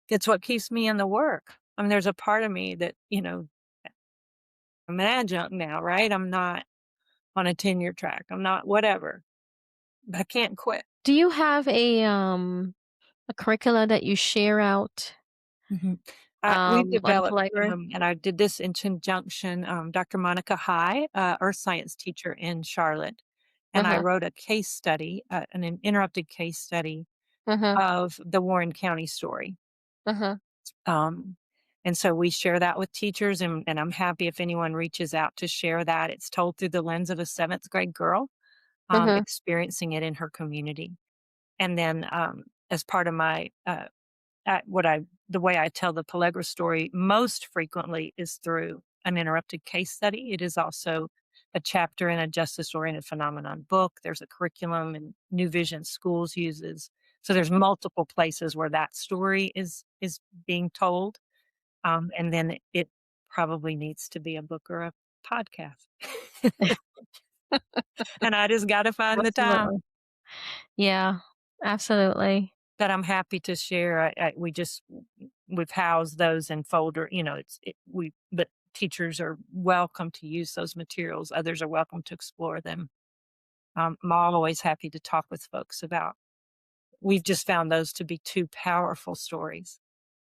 it's what keeps me in the work. I mean, there's a part of me that, I'm an adjunct now, right? I'm not on a tenure track. I'm not whatever, but I can't quit. Do you have a curricula that you share out? Mhm. We on developed, Pellagra? and I did this in conjunction, Dr. Monica High, earth science teacher in Charlotte, and I Uh-huh. wrote a case study, an interrupted case study Uh-huh. of the Warren County story. Uh-huh. Um, and so we share that with teachers, and I'm happy if anyone reaches out to share that. It's told through the lens of a seventh grade girl Uh-huh. experiencing it in her community. And then as part of my what I the way I tell the Pellagra story most frequently is through an interrupted case study. It is also a chapter in a justice-oriented phenomenon book. There's a curriculum and New Vision Schools uses. So there's multiple places where that story is being told. And then it probably needs to be a book or a podcast. And I just got to find the time. Absolutely. Yeah, absolutely. That I'm happy to share. We've housed those in folder, but teachers are welcome to use those materials. Others are welcome to explore them. I'm always happy to talk with folks about. We've just found those to be two powerful stories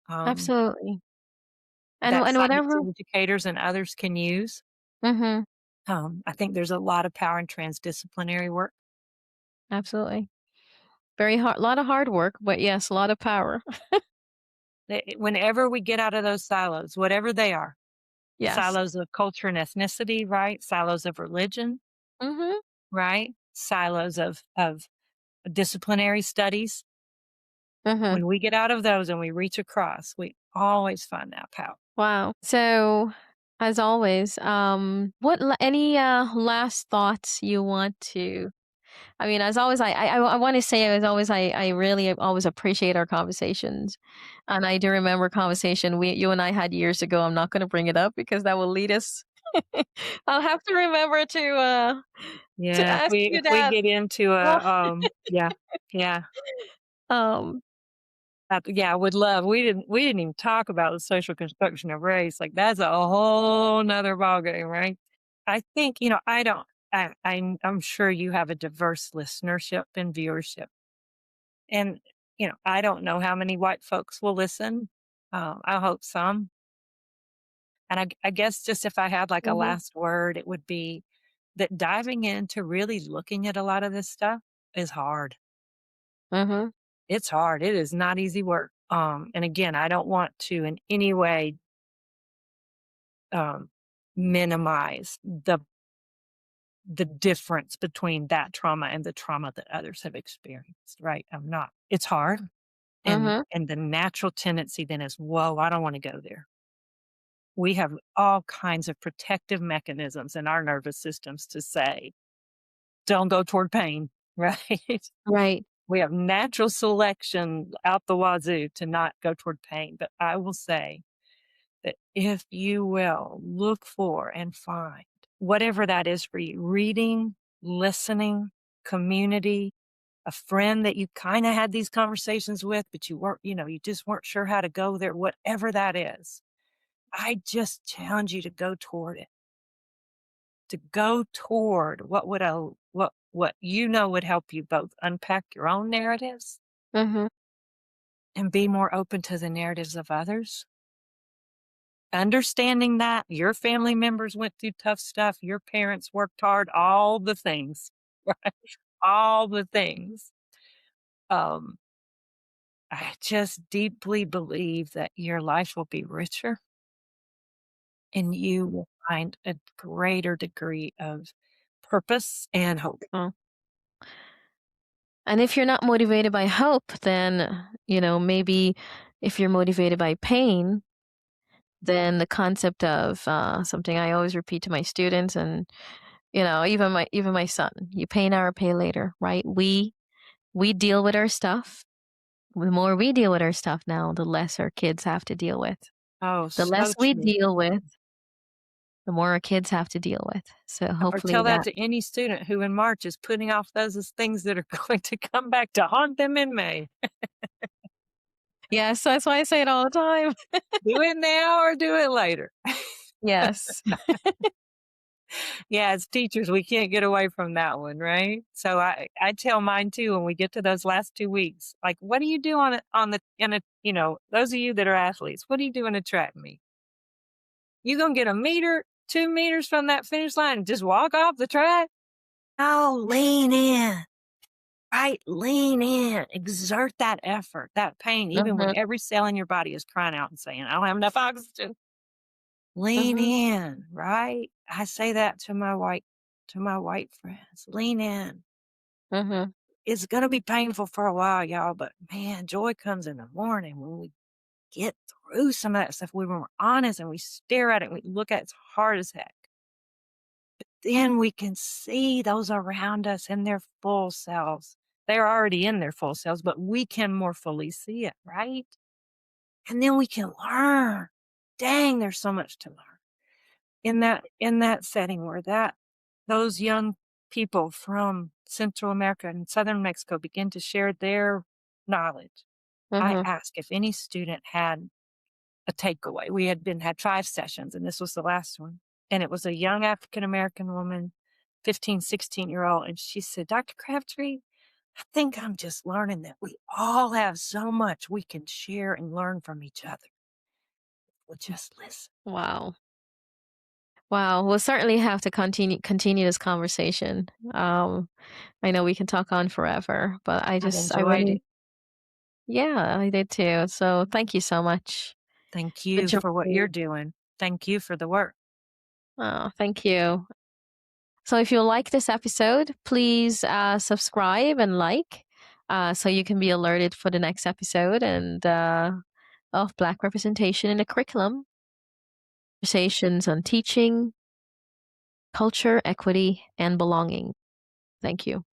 um, Absolutely. that And science whatever. educators and others can use. Mhm. I think there's a lot of power in transdisciplinary work. Absolutely. Very hard, a lot of hard work, but yes, a lot of power. Whenever we get out of those silos, whatever they are, Yes. silos of culture and ethnicity, right? Silos of religion, Mhm. right? Silos of disciplinary studies. Mhm. When we get out of those and we reach across, we always find that power. Wow. So, as always, any last thoughts you want to? I mean, as always, I want to say, as always, I really always appreciate our conversations, and I do remember a conversation you and I had years ago. I'm not going to bring it up because that will lead us. I'll have to remember to Yeah, if ask we you if we that. get into Well, yeah, yeah, um, yeah, I would love. We didn't even talk about the social construction of race. Like that's a whole nother ballgame, right? I think I don't. I'm sure you have a diverse listenership and viewership, and I don't know how many white folks will listen. I hope some. And I guess just if I had like a mhm, last word, it would be that diving into really looking at a lot of this stuff is hard. mhm, It's hard. It is not easy work. And again, I don't want to in any way um, minimize the difference between that trauma and the trauma that others have experienced. Right? I'm not. It's hard, and mhm, and the natural tendency then is, whoa, I don't want to go there. We have all kinds of protective mechanisms in our nervous systems to say, don't go toward pain, right? right, We have natural selection out the wazoo to not go toward pain. But I will say that if you will look for and find whatever that is for you, reading, listening, community, a friend that you kind of had these conversations with, but you just weren't sure how to go there, whatever that is, I just challenge you to go toward it, to go toward what would help you both unpack your own narratives mhm, and be more open to the narratives of others. Understanding that your family members went through tough stuff, your parents worked hard, all the things, right? All the things. Um, I just deeply believe that your life will be richer and you will find a greater degree of purpose and hope. mm. And if you're not motivated by hope, then, maybe if you're motivated by pain, then the concept of something I always repeat to my students, and even my son, you pay now or pay later, right? We deal with our stuff. The more we deal with our stuff now, the less our kids have to deal with. Oh, The less so we true. deal with, the more our kids have to deal with. So Or hopefully tell that that. to any student who in March is putting off those as things that are going to come back to haunt them in May. Yes, that's why I say it all the time. Do it now or do it later. Yes. Yeah, as teachers, we can't get away from that one, right? So I tell mine too when we get to those last 2 weeks. Like, what do you do on the in a those of you that are athletes, what do you do in a track meet? You gonna get a meter, 2 meters from that finish line and just walk off the track? No, lean in, right? Lean in, exert that effort, that pain, even when Mhm, every cell in your body is crying out and saying, I don't have enough oxygen. Lean mhm, in, right? I say that to my white friends. Lean in. mhm, It's gonna be painful for a while, y'all, but man, joy comes in the morning when we get through some of that stuff. When we're honest and we stare at it and we look at it, it's hard as heck. Then we can see those around us in their full selves. They're already in their full selves, but we can more fully see it, right? And then we can learn. Dang, there's so much to learn in that setting where that those young people from Central America and Southern Mexico begin to share their knowledge. I mhm. asked if any student had a takeaway. We had 5 sessions, and this was the last one. And it was a young African American woman, 15, 16-year-old, and she said, Dr. Crabtree, I think I'm just learning that we all have so much we can share and learn from each other. We'll just listen. Wow. Wow, we'll certainly have to continue this conversation. I know we can talk on forever, but I've I enjoyed really it. yeah, I did too. So thank you so much. Thank Been you for what joining. you're doing. Thank you for the work. Oh, thank you. So if you like this episode, please subscribe and like so you can be alerted for the next episode and of Black representation in the curriculum, conversations on teaching, culture, equity, and belonging. Thank you.